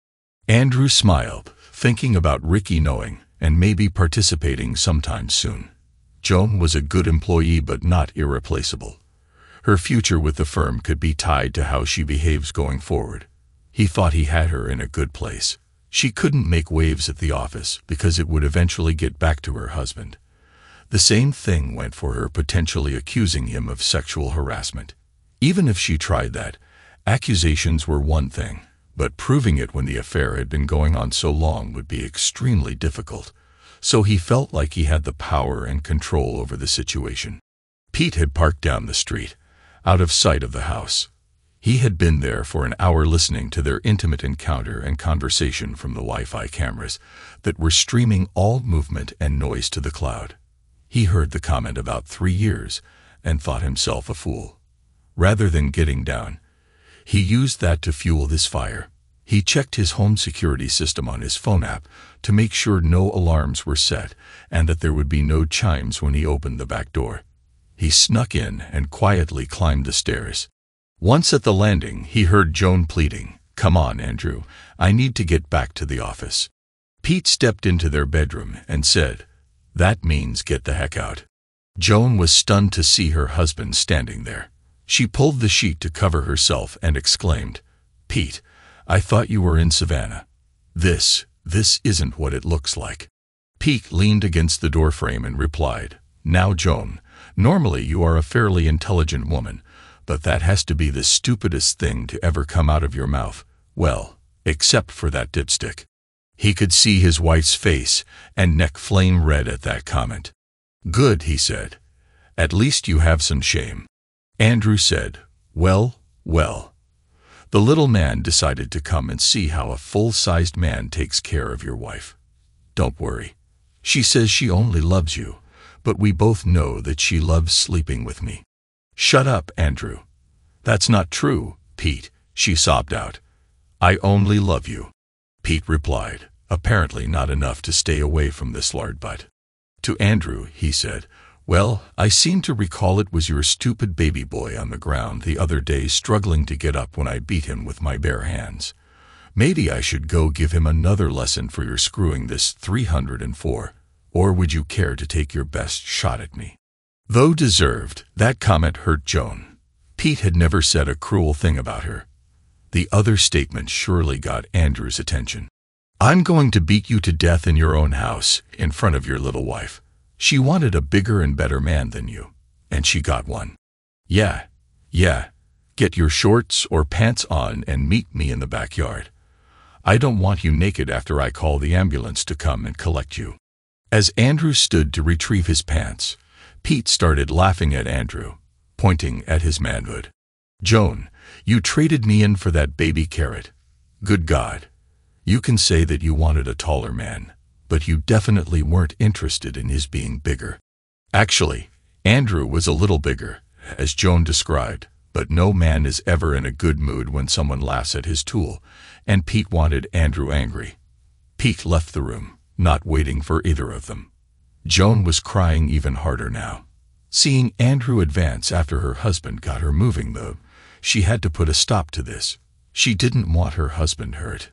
Andrew smiled, thinking about Ricky knowing and maybe participating sometime soon. Joan was a good employee but not irreplaceable. Her future with the firm could be tied to how she behaves going forward. He thought he had her in a good place. She couldn't make waves at the office because it would eventually get back to her husband. The same thing went for her potentially accusing him of sexual harassment. Even if she tried that, accusations were one thing, but proving it when the affair had been going on so long would be extremely difficult. So he felt like he had the power and control over the situation. Pete had parked down the street, out of sight of the house. He had been there for an hour listening to their intimate encounter and conversation from the Wi-Fi cameras that were streaming all movement and noise to the cloud. He heard the comment about 3 years and thought himself a fool. Rather than getting down, he used that to fuel this fire. He checked his home security system on his phone app to make sure no alarms were set and that there would be no chimes when he opened the back door. He snuck in and quietly climbed the stairs. Once at the landing, he heard Joan pleading, "Come on, Andrew, I need to get back to the office." Pete stepped into their bedroom and said, "That means get the heck out." Joan was stunned to see her husband standing there. She pulled the sheet to cover herself and exclaimed, "Pete, I thought you were in Savannah. This isn't what it looks like." Pete leaned against the doorframe and replied, "Now, Joan, normally you are a fairly intelligent woman, but that has to be the stupidest thing to ever come out of your mouth. Well, except for that dipstick." He could see his wife's face and neck flame red at that comment. "Good," he said. "At least you have some shame." Andrew said, Well. The little man decided to come and see how a full-sized man takes care of your wife. Don't worry. She says she only loves you, but we both know that she loves sleeping with me." "Shut up, Andrew." "That's not true, Pete," she sobbed out. "I only love you." Pete replied, apparently not enough to stay away from this lard butt. To Andrew, he said, "Well, I seem to recall it was your stupid baby boy on the ground the other day struggling to get up when I beat him with my bare hands. Maybe I should go give him another lesson for your screwing this 304, or would you care to take your best shot at me?" Though deserved, that comment hurt Joan. Pete had never said a cruel thing about her. The other statement surely got Andrew's attention. "I'm going to beat you to death in your own house, in front of your little wife. She wanted a bigger and better man than you, and she got one. Yeah. Get your shorts or pants on and meet me in the backyard. I don't want you naked after I call the ambulance to come and collect you." As Andrew stood to retrieve his pants, Pete started laughing at Andrew, pointing at his manhood. "Joan, you traded me in for that baby carrot. Good God. You can say that you wanted a taller man, but you definitely weren't interested in his being bigger." Actually, Andrew was a little bigger, as Joan described, but no man is ever in a good mood when someone laughs at his tool, and Pete wanted Andrew angry. Pete left the room, not waiting for either of them. Joan was crying even harder now. Seeing Andrew advance after her husband got her moving, though, she had to put a stop to this. She didn't want her husband hurt.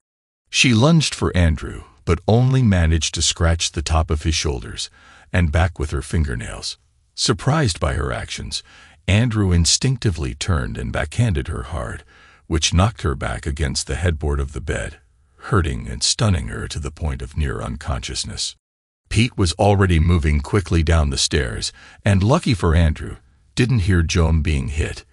She lunged for Andrew, but only managed to scratch the top of his shoulders and back with her fingernails. Surprised by her actions, Andrew instinctively turned and backhanded her hard, which knocked her back against the headboard of the bed, hurting and stunning her to the point of near unconsciousness. Pete was already moving quickly down the stairs, and lucky for Andrew, didn't hear Joan being hit.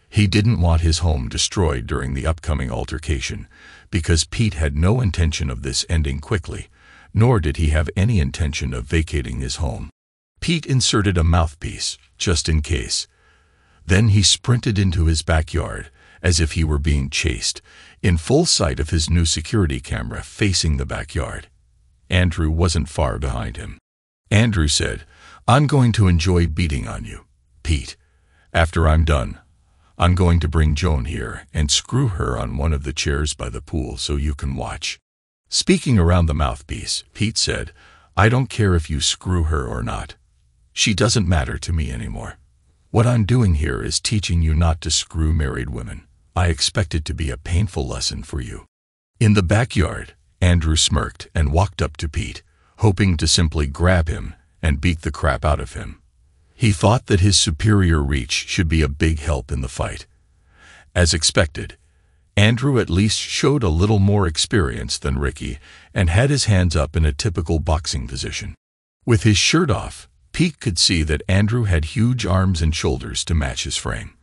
He didn't want his home destroyed during the upcoming altercation, because Pete had no intention of this ending quickly, nor did he have any intention of vacating his home. Pete inserted a mouthpiece, just in case. Then he sprinted into his backyard, as if he were being chased, in full sight of his new security camera facing the backyard. Andrew wasn't far behind him. Andrew said, "I'm going to enjoy beating on you, Pete. After I'm done, I'm going to bring Joan here and screw her on one of the chairs by the pool so you can watch." Speaking around the mouthpiece, Pete said, "I don't care if you screw her or not. She doesn't matter to me anymore. What I'm doing here is teaching you not to screw married women. I expect it to be a painful lesson for you." In the backyard, Andrew smirked and walked up to Pete, hoping to simply grab him and beat the crap out of him. He thought that his superior reach should be a big help in the fight. As expected, Andrew at least showed a little more experience than Ricky and had his hands up in a typical boxing position. With his shirt off, Pete could see that Andrew had huge arms and shoulders to match his frame.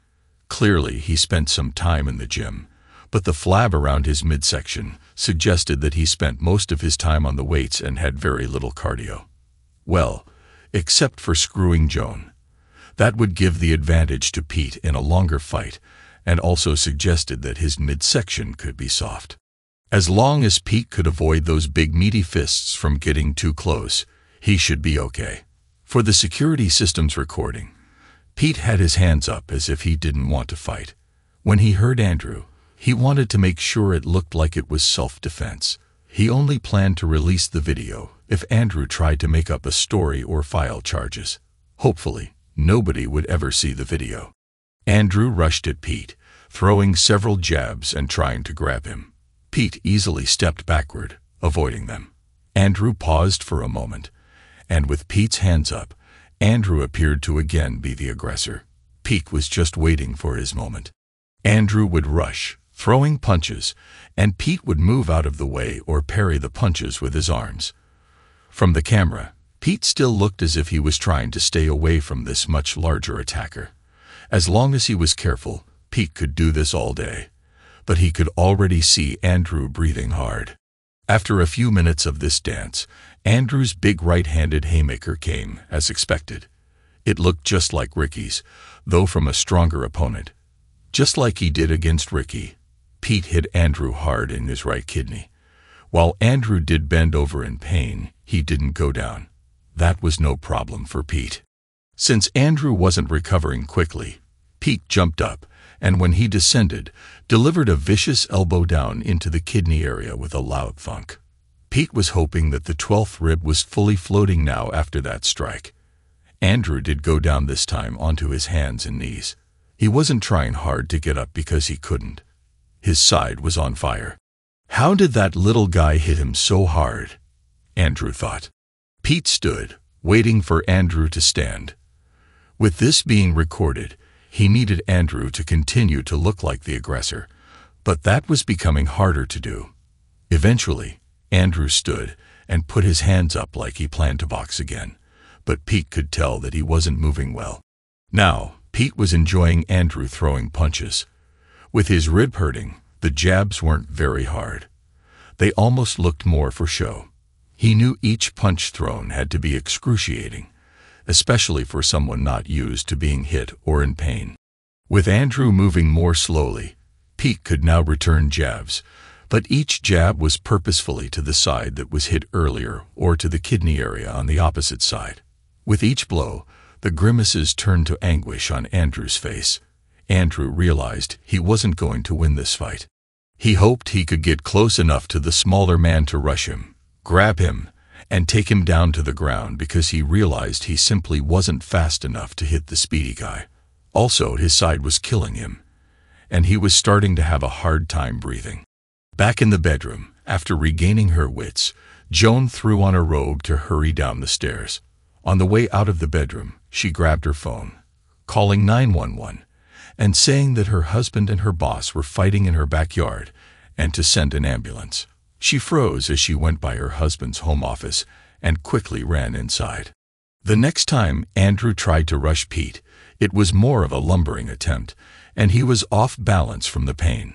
Clearly, he spent some time in the gym, but the flab around his midsection suggested that he spent most of his time on the weights and had very little cardio. Well, except for screwing Joan. That would give the advantage to Pete in a longer fight, and also suggested that his midsection could be soft. As long as Pete could avoid those big meaty fists from getting too close, he should be okay. For the security system's recording, Pete had his hands up as if he didn't want to fight. When he heard Andrew, he wanted to make sure it looked like it was self-defense. He only planned to release the video if Andrew tried to make up a story or file charges. Hopefully, nobody would ever see the video. Andrew rushed at Pete, throwing several jabs and trying to grab him. Pete easily stepped backward, avoiding them. Andrew paused for a moment, and with Pete's hands up, Andrew appeared to again be the aggressor. Pete was just waiting for his moment. Andrew would rush, throwing punches, and Pete would move out of the way or parry the punches with his arms. From the camera, Pete still looked as if he was trying to stay away from this much larger attacker. As long as he was careful, Pete could do this all day. But he could already see Andrew breathing hard. After a few minutes of this dance, Andrew's big right-handed haymaker came, as expected. It looked just like Ricky's, though from a stronger opponent. Just like he did against Ricky, Pete hit Andrew hard in his right kidney. While Andrew did bend over in pain, he didn't go down. That was no problem for Pete. Since Andrew wasn't recovering quickly, Pete jumped up, and when he descended, delivered a vicious elbow down into the kidney area with a loud thunk. Pete was hoping that the 12th rib was fully floating now after that strike. Andrew did go down this time onto his hands and knees. He wasn't trying hard to get up because he couldn't. His side was on fire. How did that little guy hit him so hard? Andrew thought. Pete stood, waiting for Andrew to stand. With this being recorded, he needed Andrew to continue to look like the aggressor, but that was becoming harder to do. Eventually, Andrew stood and put his hands up like he planned to box again, but Pete could tell that he wasn't moving well. Now, Pete was enjoying Andrew throwing punches. With his rib hurting, the jabs weren't very hard. They almost looked more for show. He knew each punch thrown had to be excruciating, especially for someone not used to being hit or in pain. With Andrew moving more slowly, Pete could now return jabs, but each jab was purposefully to the side that was hit earlier or to the kidney area on the opposite side. With each blow, the grimaces turned to anguish on Andrew's face. Andrew realized he wasn't going to win this fight. He hoped he could get close enough to the smaller man to rush him, grab him, and take him down to the ground because he realized he simply wasn't fast enough to hit the speedy guy. Also, his side was killing him, and he was starting to have a hard time breathing. Back in the bedroom, after regaining her wits, Joan threw on a robe to hurry down the stairs. On the way out of the bedroom, she grabbed her phone, calling 911, and saying that her husband and her boss were fighting in her backyard and to send an ambulance. She froze as she went by her husband's home office and quickly ran inside. The next time Andrew tried to rush Pete, it was more of a lumbering attempt, and he was off balance from the pain.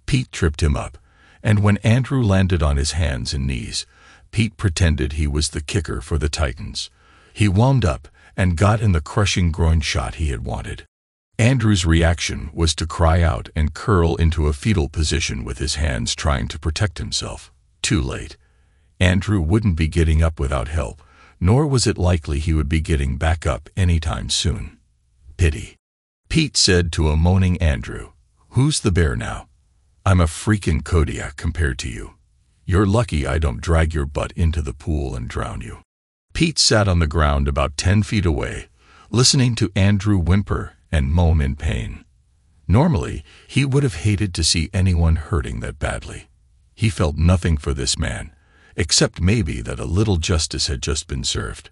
Pete tripped him up, and when Andrew landed on his hands and knees, Pete pretended he was the kicker for the Titans. He wound up and got in the crushing groin shot he had wanted. Andrew's reaction was to cry out and curl into a fetal position with his hands trying to protect himself. Too late. Andrew wouldn't be getting up without help, nor was it likely he would be getting back up anytime soon. Pity. Pete said to a moaning Andrew, "Who's the bear now? I'm a freaking Kodiak compared to you. You're lucky I don't drag your butt into the pool and drown you." Pete sat on the ground about 10 feet away, listening to Andrew whimper and moan in pain. Normally, he would have hated to see anyone hurting that badly. He felt nothing for this man, except maybe that a little justice had just been served.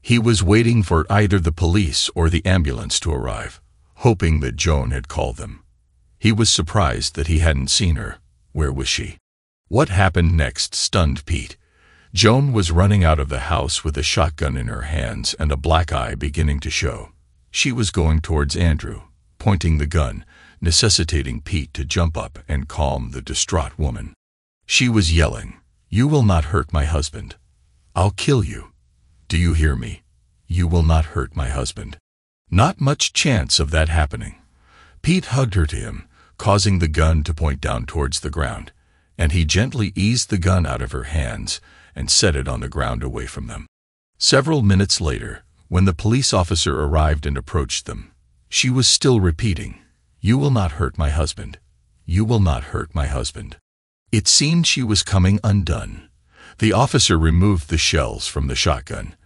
He was waiting for either the police or the ambulance to arrive, hoping that Joan had called them. He was surprised that he hadn't seen her. Where was she? What happened next stunned Pete. Joan was running out of the house with a shotgun in her hands and a black eye beginning to show. She was going towards Andrew, pointing the gun, necessitating Pete to jump up and calm the distraught woman. She was yelling, "You will not hurt my husband. I'll kill you. Do you hear me? You will not hurt my husband." Not much chance of that happening. Pete hugged her to him, causing the gun to point down towards the ground, and he gently eased the gun out of her hands and set it on the ground away from them. Several minutes later, when the police officer arrived and approached them, she was still repeating, "You will not hurt my husband. You will not hurt my husband." It seemed she was coming undone. The officer removed the shells from the shotgun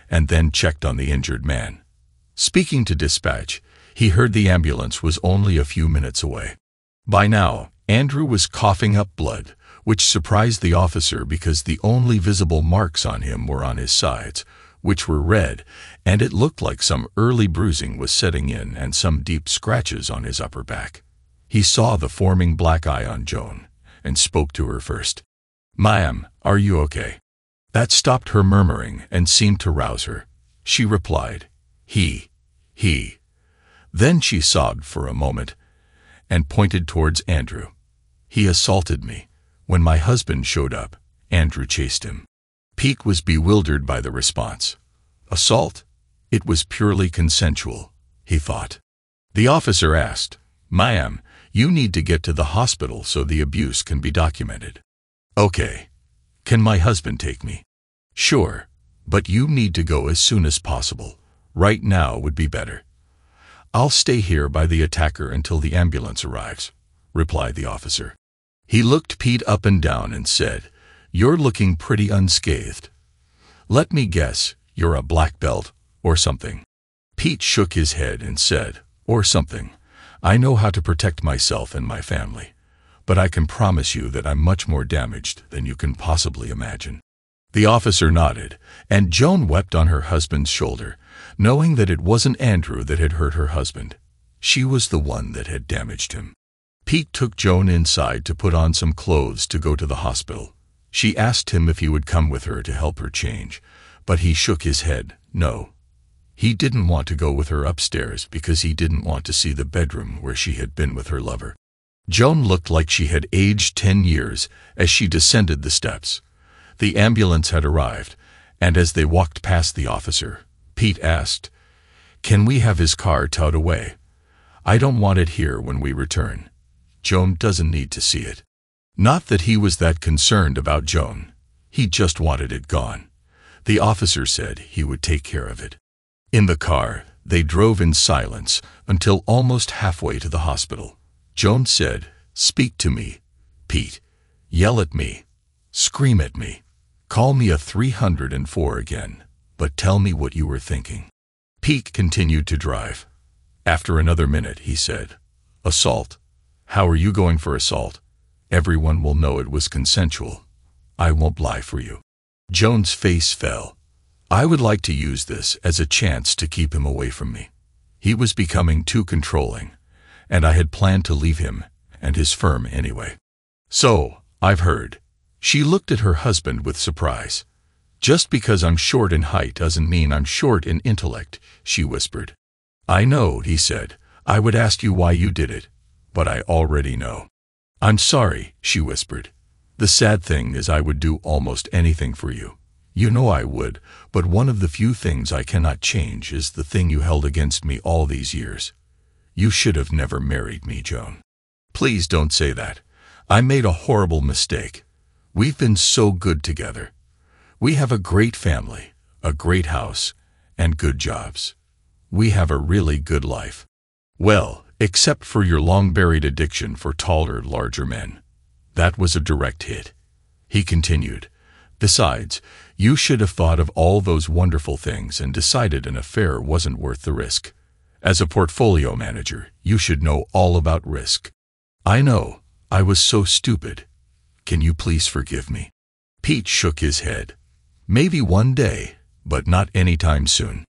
and then checked on the injured man. Speaking to dispatch, he heard the ambulance was only a few minutes away. By now, Andrew was coughing up blood, which surprised the officer because the only visible marks on him were on his sides, which were red, and it looked like some early bruising was setting in and some deep scratches on his upper back. He saw the forming black eye on Joan and spoke to her first. "Ma'am, are you okay?" That stopped her murmuring and seemed to rouse her. She replied, He. Then she sobbed for a moment and pointed towards Andrew. "He assaulted me. When my husband showed up, Andrew chased him." Pete was bewildered by the response. Assault? It was purely consensual, he thought. The officer asked, "Ma'am, you need to get to the hospital so the abuse can be documented." "Okay. Can my husband take me?" "Sure, but you need to go as soon as possible. Right now would be better." "I'll stay here by the attacker until the ambulance arrives," replied the officer. He looked Pete up and down and said, "You're looking pretty unscathed. Let me guess, you're a black belt, or something." Pete shook his head and said, "Or something. I know how to protect myself and my family, but I can promise you that I'm much more damaged than you can possibly imagine." The officer nodded, and Joan wept on her husband's shoulder, knowing that it wasn't Andrew that had hurt her husband. She was the one that had damaged him. Pete took Joan inside to put on some clothes to go to the hospital. She asked him if he would come with her to help her change, but he shook his head, no. He didn't want to go with her upstairs because he didn't want to see the bedroom where she had been with her lover. Joan looked like she had aged 10 years as she descended the steps. The ambulance had arrived, and as they walked past the officer, Pete asked, "Can we have his car towed away? I don't want it here when we return. Joan doesn't need to see it." Not that he was that concerned about Joan. He just wanted it gone. The officer said he would take care of it. In the car, they drove in silence until almost halfway to the hospital. Joan said, "Speak to me, Pete. Yell at me. Scream at me. Call me a 304 again, but tell me what you were thinking." Pete continued to drive. After another minute, he said, "Assault? How are you going for assault? Everyone will know it was consensual. I won't lie for you." Joan's face fell. "I would like to use this as a chance to keep him away from me. He was becoming too controlling, and I had planned to leave him and his firm anyway." "So, I've heard." She looked at her husband with surprise. "Just because I'm short in height doesn't mean I'm short in intellect," she whispered. "I know," he said. "I would ask you why you did it, but I already know." "I'm sorry," she whispered. "The sad thing is I would do almost anything for you. You know I would, but one of the few things I cannot change is the thing you held against me all these years. You should have never married me, Joan. Please don't say that. I made a horrible mistake. We've been so good together. We have a great family, a great house, and good jobs. We have a really good life." Well, except for your long-buried addiction for taller, larger men. That was a direct hit. He continued, besides, you should have thought of all those wonderful things and decided an affair wasn't worth the risk. As a portfolio manager, you should know all about risk. I know, I was so stupid. Can you please forgive me? Pete shook his head. Maybe one day, but not anytime soon.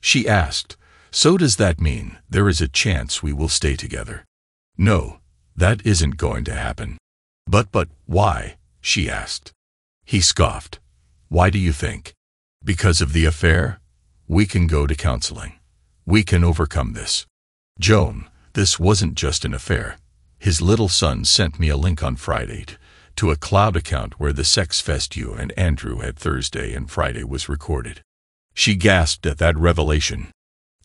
She asked, so does that mean there is a chance we will stay together? No, that isn't going to happen. But why? She asked. He scoffed. Why do you think? Because of the affair? We can go to counseling. We can overcome this. Joan, this wasn't just an affair. His little son sent me a link on Friday to a cloud account where the sex fest you and Andrew had Thursday and Friday was recorded. She gasped at that revelation.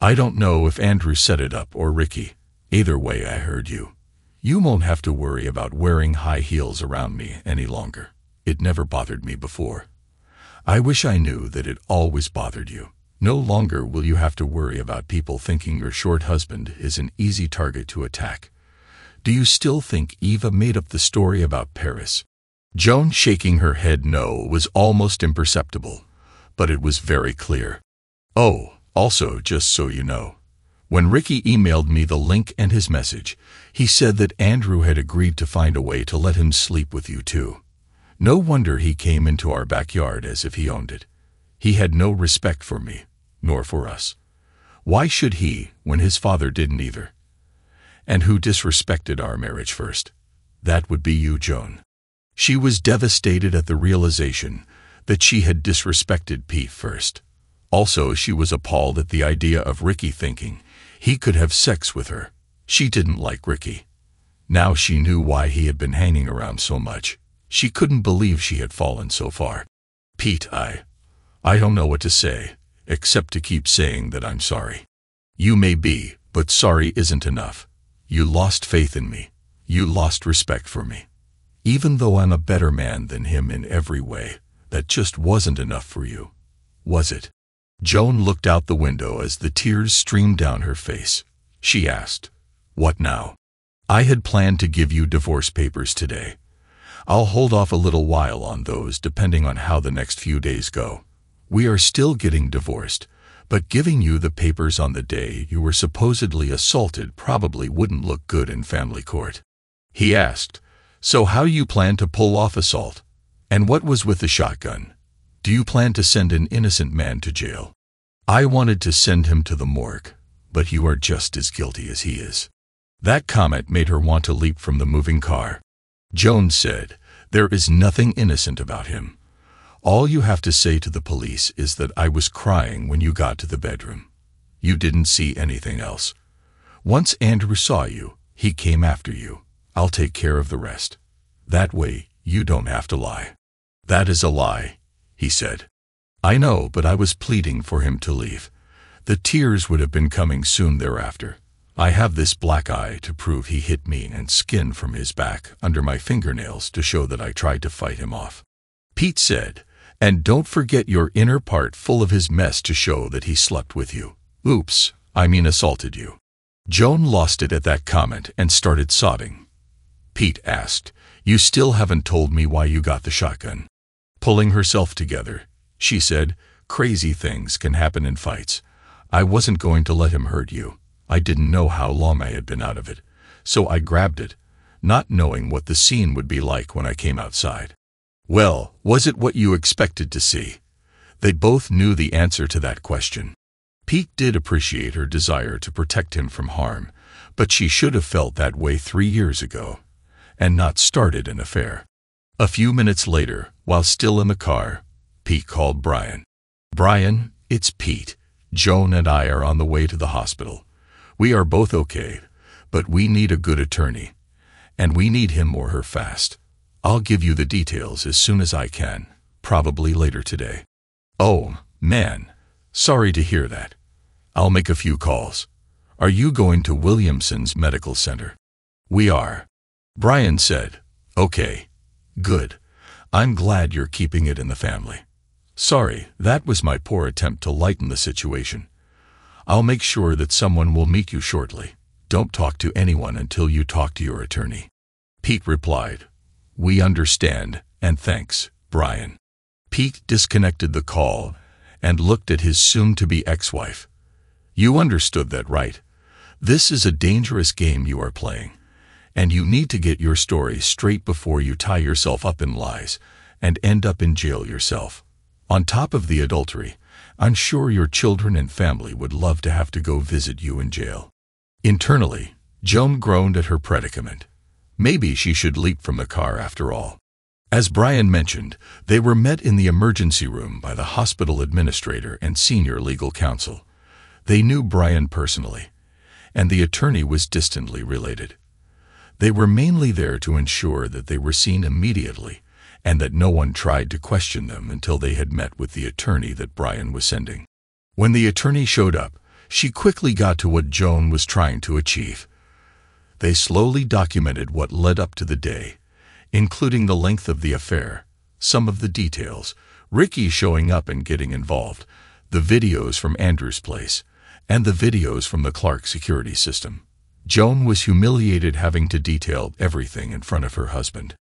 I don't know if Andrew set it up or Ricky. Either way, I heard you. You won't have to worry about wearing high heels around me any longer. It never bothered me before. I wish I knew that it always bothered you. No longer will you have to worry about people thinking your short husband is an easy target to attack. Do you still think Eva made up the story about Paris? Joan, shaking her head no, was almost imperceptible, but it was very clear. Oh, also, just so you know, when Ricky emailed me the link and his message, he said that Andrew had agreed to find a way to let him sleep with you too. No wonder he came into our backyard as if he owned it. He had no respect for me, nor for us. Why should he, when his father didn't either? And who disrespected our marriage first? That would be you, Joan. She was devastated at the realization that she had disrespected Pete first. Also, she was appalled at the idea of Ricky thinking he could have sex with her. She didn't like Ricky. Now she knew why he had been hanging around so much. She couldn't believe she had fallen so far. Pete, I don't know what to say, except to keep saying that I'm sorry. You may be, but sorry isn't enough. You lost faith in me. You lost respect for me. Even though I'm a better man than him in every way, that just wasn't enough for you. Was it? Joan looked out the window as the tears streamed down her face. She asked, what now? I had planned to give you divorce papers today. I'll hold off a little while on those depending on how the next few days go. We are still getting divorced, but giving you the papers on the day you were supposedly assaulted probably wouldn't look good in family court. He asked, so how you plan to pull off assault? And what was with the shotgun? Do you plan to send an innocent man to jail? I wanted to send him to the morgue, but you are just as guilty as he is. That comment made her want to leap from the moving car. Joan said, there is nothing innocent about him. All you have to say to the police is that I was crying when you got to the bedroom. You didn't see anything else. Once Andrew saw you, he came after you. I'll take care of the rest. That way, you don't have to lie. That is a lie, he said. I know, but I was pleading for him to leave. The tears would have been coming soon thereafter. I have this black eye to prove he hit me and skin from his back under my fingernails to show that I tried to fight him off. Pete said, and don't forget your inner part full of his mess to show that he slept with you. Oops, I mean assaulted you. Joan lost it at that comment and started sobbing. Pete asked, you still haven't told me why you got the shotgun. Pulling herself together, she said, crazy things can happen in fights. I wasn't going to let him hurt you. I didn't know how long I had been out of it, so I grabbed it, not knowing what the scene would be like when I came outside. Well, was it what you expected to see? They both knew the answer to that question. Pete did appreciate her desire to protect him from harm, but she should have felt that way 3 years ago, and not started an affair. A few minutes later, while still in the car, Pete called Brian. Brian, it's Pete. Joan and I are on the way to the hospital. We are both okay, but we need a good attorney, and we need him or her fast. I'll give you the details as soon as I can, probably later today. Oh, man, sorry to hear that. I'll make a few calls. Are you going to Williamson's Medical Center? We are. Brian said, okay, good. I'm glad you're keeping it in the family. Sorry, that was my poor attempt to lighten the situation. I'll make sure that someone will meet you shortly. "Don't talk to anyone until you talk to your attorney." Pete replied, "We understand, and thanks, Brian." Pete disconnected the call and looked at his soon-to-be ex-wife. "You understood that, right? This is a dangerous game you are playing, and you need to get your story straight before you tie yourself up in lies and end up in jail yourself. On top of the adultery, I'm sure your children and family would love to have to go visit you in jail." Internally, Joan groaned at her predicament. Maybe she should leap from the car after all. As Brian mentioned, they were met in the emergency room by the hospital administrator and senior legal counsel. They knew Brian personally, and the attorney was distantly related. They were mainly there to ensure that they were seen immediately and that no one tried to question them until they had met with the attorney that Brian was sending. When the attorney showed up, she quickly got to what Joan was trying to achieve. They slowly documented what led up to the day, including the length of the affair, some of the details, Ricky showing up and getting involved, the videos from Andrew's place, and the videos from the Clark security system. Joan was humiliated having to detail everything in front of her husband.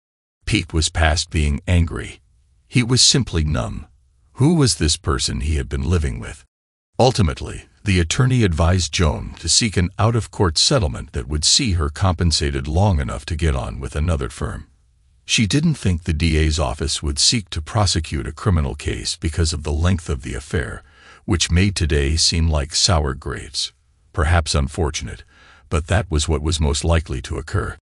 Pete was past being angry. He was simply numb. Who was this person he had been living with? Ultimately, the attorney advised Joan to seek an out-of-court settlement that would see her compensated long enough to get on with another firm. She didn't think the DA's office would seek to prosecute a criminal case because of the length of the affair, which made today seem like sour grapes. Perhaps unfortunate, but that was what was most likely to occur.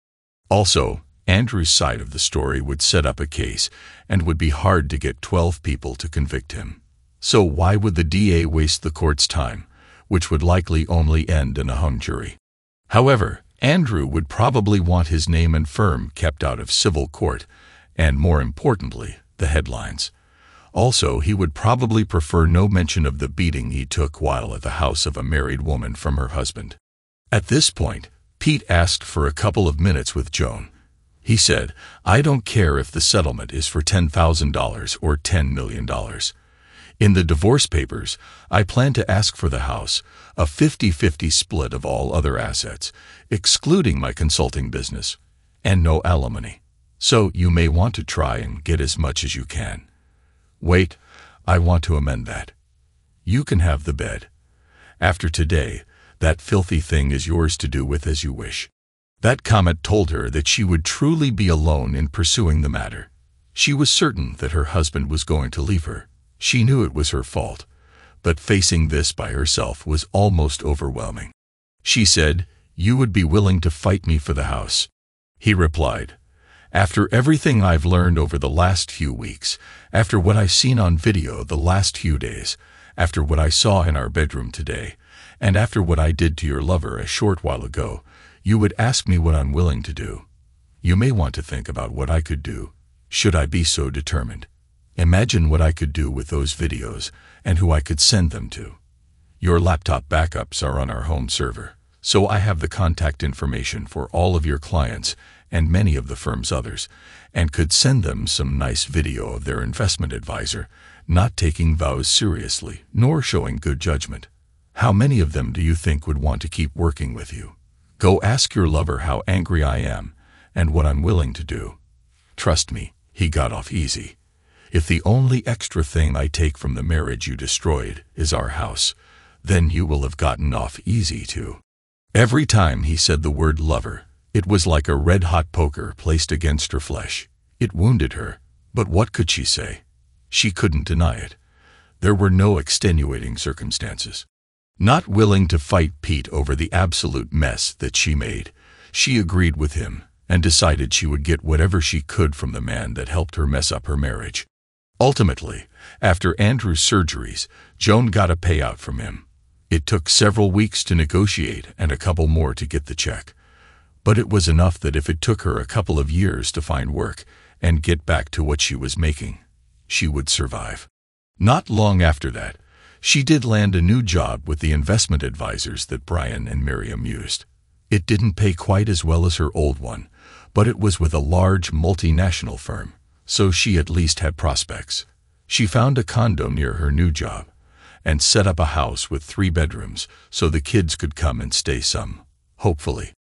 Also, Andrew's side of the story would set up a case and would be hard to get 12 people to convict him. So why would the DA waste the court's time, which would likely only end in a hung jury? However, Andrew would probably want his name and firm kept out of civil court, and more importantly, the headlines. Also, he would probably prefer no mention of the beating he took while at the house of a married woman from her husband. At this point, Pete asked for a couple of minutes with Joan. He said, "I don't care if the settlement is for $10,000 or $10 million. In the divorce papers, I plan to ask for the house, a 50-50 split of all other assets, excluding my consulting business, and no alimony. So you may want to try and get as much as you can." Wait, I want to amend that. You can have the bed. After today, that filthy thing is yours to do with as you wish. That comment told her that she would truly be alone in pursuing the matter. She was certain that her husband was going to leave her. She knew it was her fault, but facing this by herself was almost overwhelming. She said, "You would be willing to fight me for the house?" He replied, "After everything I've learned over the last few weeks, after what I've seen on video the last few days, after what I saw in our bedroom today, and after what I did to your lover a short while ago, you would ask me what I'm willing to do. You may want to think about what I could do, should I be so determined. Imagine what I could do with those videos and who I could send them to. Your laptop backups are on our home server, so I have the contact information for all of your clients and many of the firm's others, and could send them some nice video of their investment advisor not taking vows seriously nor showing good judgment. How many of them do you think would want to keep working with you? Go ask your lover how angry I am and what I'm willing to do. Trust me, he got off easy. If the only extra thing I take from the marriage you destroyed is our house, then you will have gotten off easy too." Every time he said the word lover, it was like a red-hot poker placed against her flesh. It wounded her, but what could she say? She couldn't deny it. There were no extenuating circumstances. Not willing to fight Pete over the absolute mess that she made, she agreed with him and decided she would get whatever she could from the man that helped her mess up her marriage. Ultimately, after Andrew's surgeries, Joan got a payout from him. It took several weeks to negotiate and a couple more to get the check. But it was enough that if it took her a couple of years to find work and get back to what she was making, she would survive. Not long after that, she did land a new job with the investment advisors that Brian and Miriam used. It didn't pay quite as well as her old one, but it was with a large multinational firm, so she at least had prospects. She found a condo near her new job and set up a house with 3 bedrooms so the kids could come and stay some. hopefully.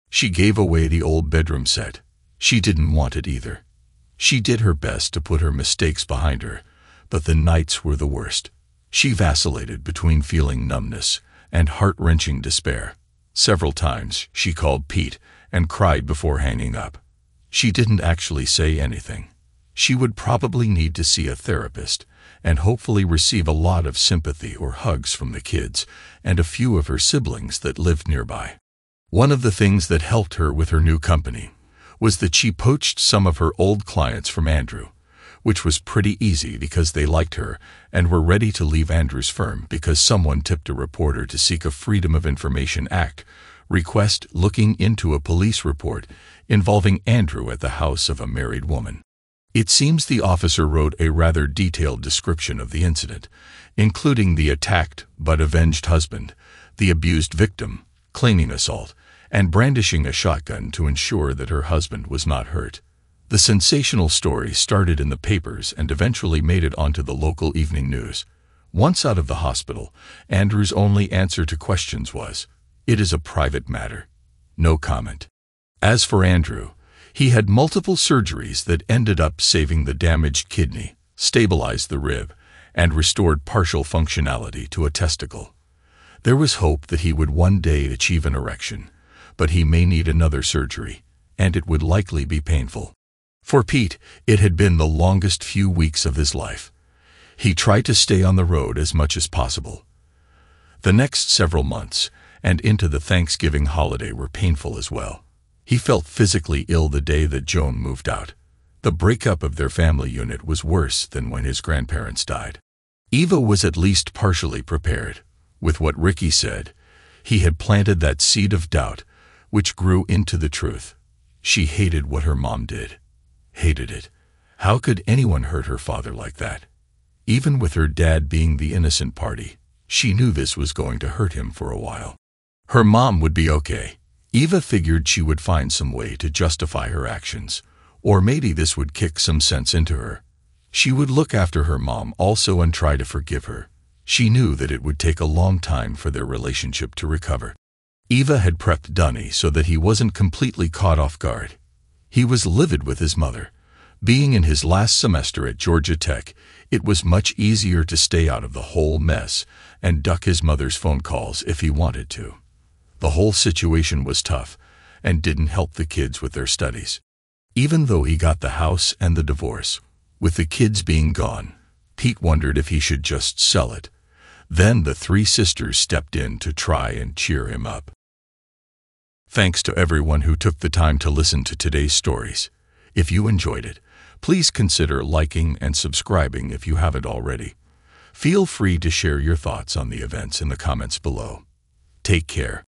She gave away the old bedroom set. She didn't want it either. She did her best to put her mistakes behind her, but the nights were the worst. She vacillated between feeling numbness and heart-wrenching despair. Several times she called Pete and cried before hanging up. She didn't actually say anything. She would probably need to see a therapist and hopefully receive a lot of sympathy or hugs from the kids and a few of her siblings that lived nearby. One of the things that helped her with her new company was that she poached some of her old clients from Andrew, which was pretty easy because they liked her and were ready to leave Andrew's firm because someone tipped a reporter to seek a Freedom of Information Act request looking into a police report involving Andrew at the house of a married woman. It seems the officer wrote a rather detailed description of the incident, including the attacked but avenged husband, the abused victim, claiming assault, and brandishing a shotgun to ensure that her husband was not hurt. The sensational story started in the papers and eventually made it onto the local evening news. Once out of the hospital, Andrew's only answer to questions was, "It is a private matter." No comment. As for Andrew, he had multiple surgeries that ended up saving the damaged kidney, stabilized the rib, and restored partial functionality to a testicle. There was hope that he would one day achieve an erection, but he may need another surgery, and it would likely be painful. For Pete, it had been the longest few weeks of his life. He tried to stay on the road as much as possible. The next several months and into the Thanksgiving holiday were painful as well. He felt physically ill the day that Joan moved out. The breakup of their family unit was worse than when his grandparents died. Eva was at least partially prepared. With what Ricky said, he had planted that seed of doubt, which grew into the truth. She hated what her mom did. Hated it. How could anyone hurt her father like that? Even with her dad being the innocent party, she knew this was going to hurt him for a while. Her mom would be okay. Eva figured she would find some way to justify her actions, or maybe this would kick some sense into her. She would look after her mom also and try to forgive her. She knew that it would take a long time for their relationship to recover. Eva had prepped Dunny so that he wasn't completely caught off guard. He was livid with his mother. Being in his last semester at Georgia Tech, it was much easier to stay out of the whole mess and duck his mother's phone calls if he wanted to. The whole situation was tough and didn't help the kids with their studies. Even though he got the house and the divorce, with the kids being gone, Pete wondered if he should just sell it. Then the three sisters stepped in to try and cheer him up. Thanks to everyone who took the time to listen to today's stories. If you enjoyed it, please consider liking and subscribing if you haven't already. Feel free to share your thoughts on the events in the comments below. Take care.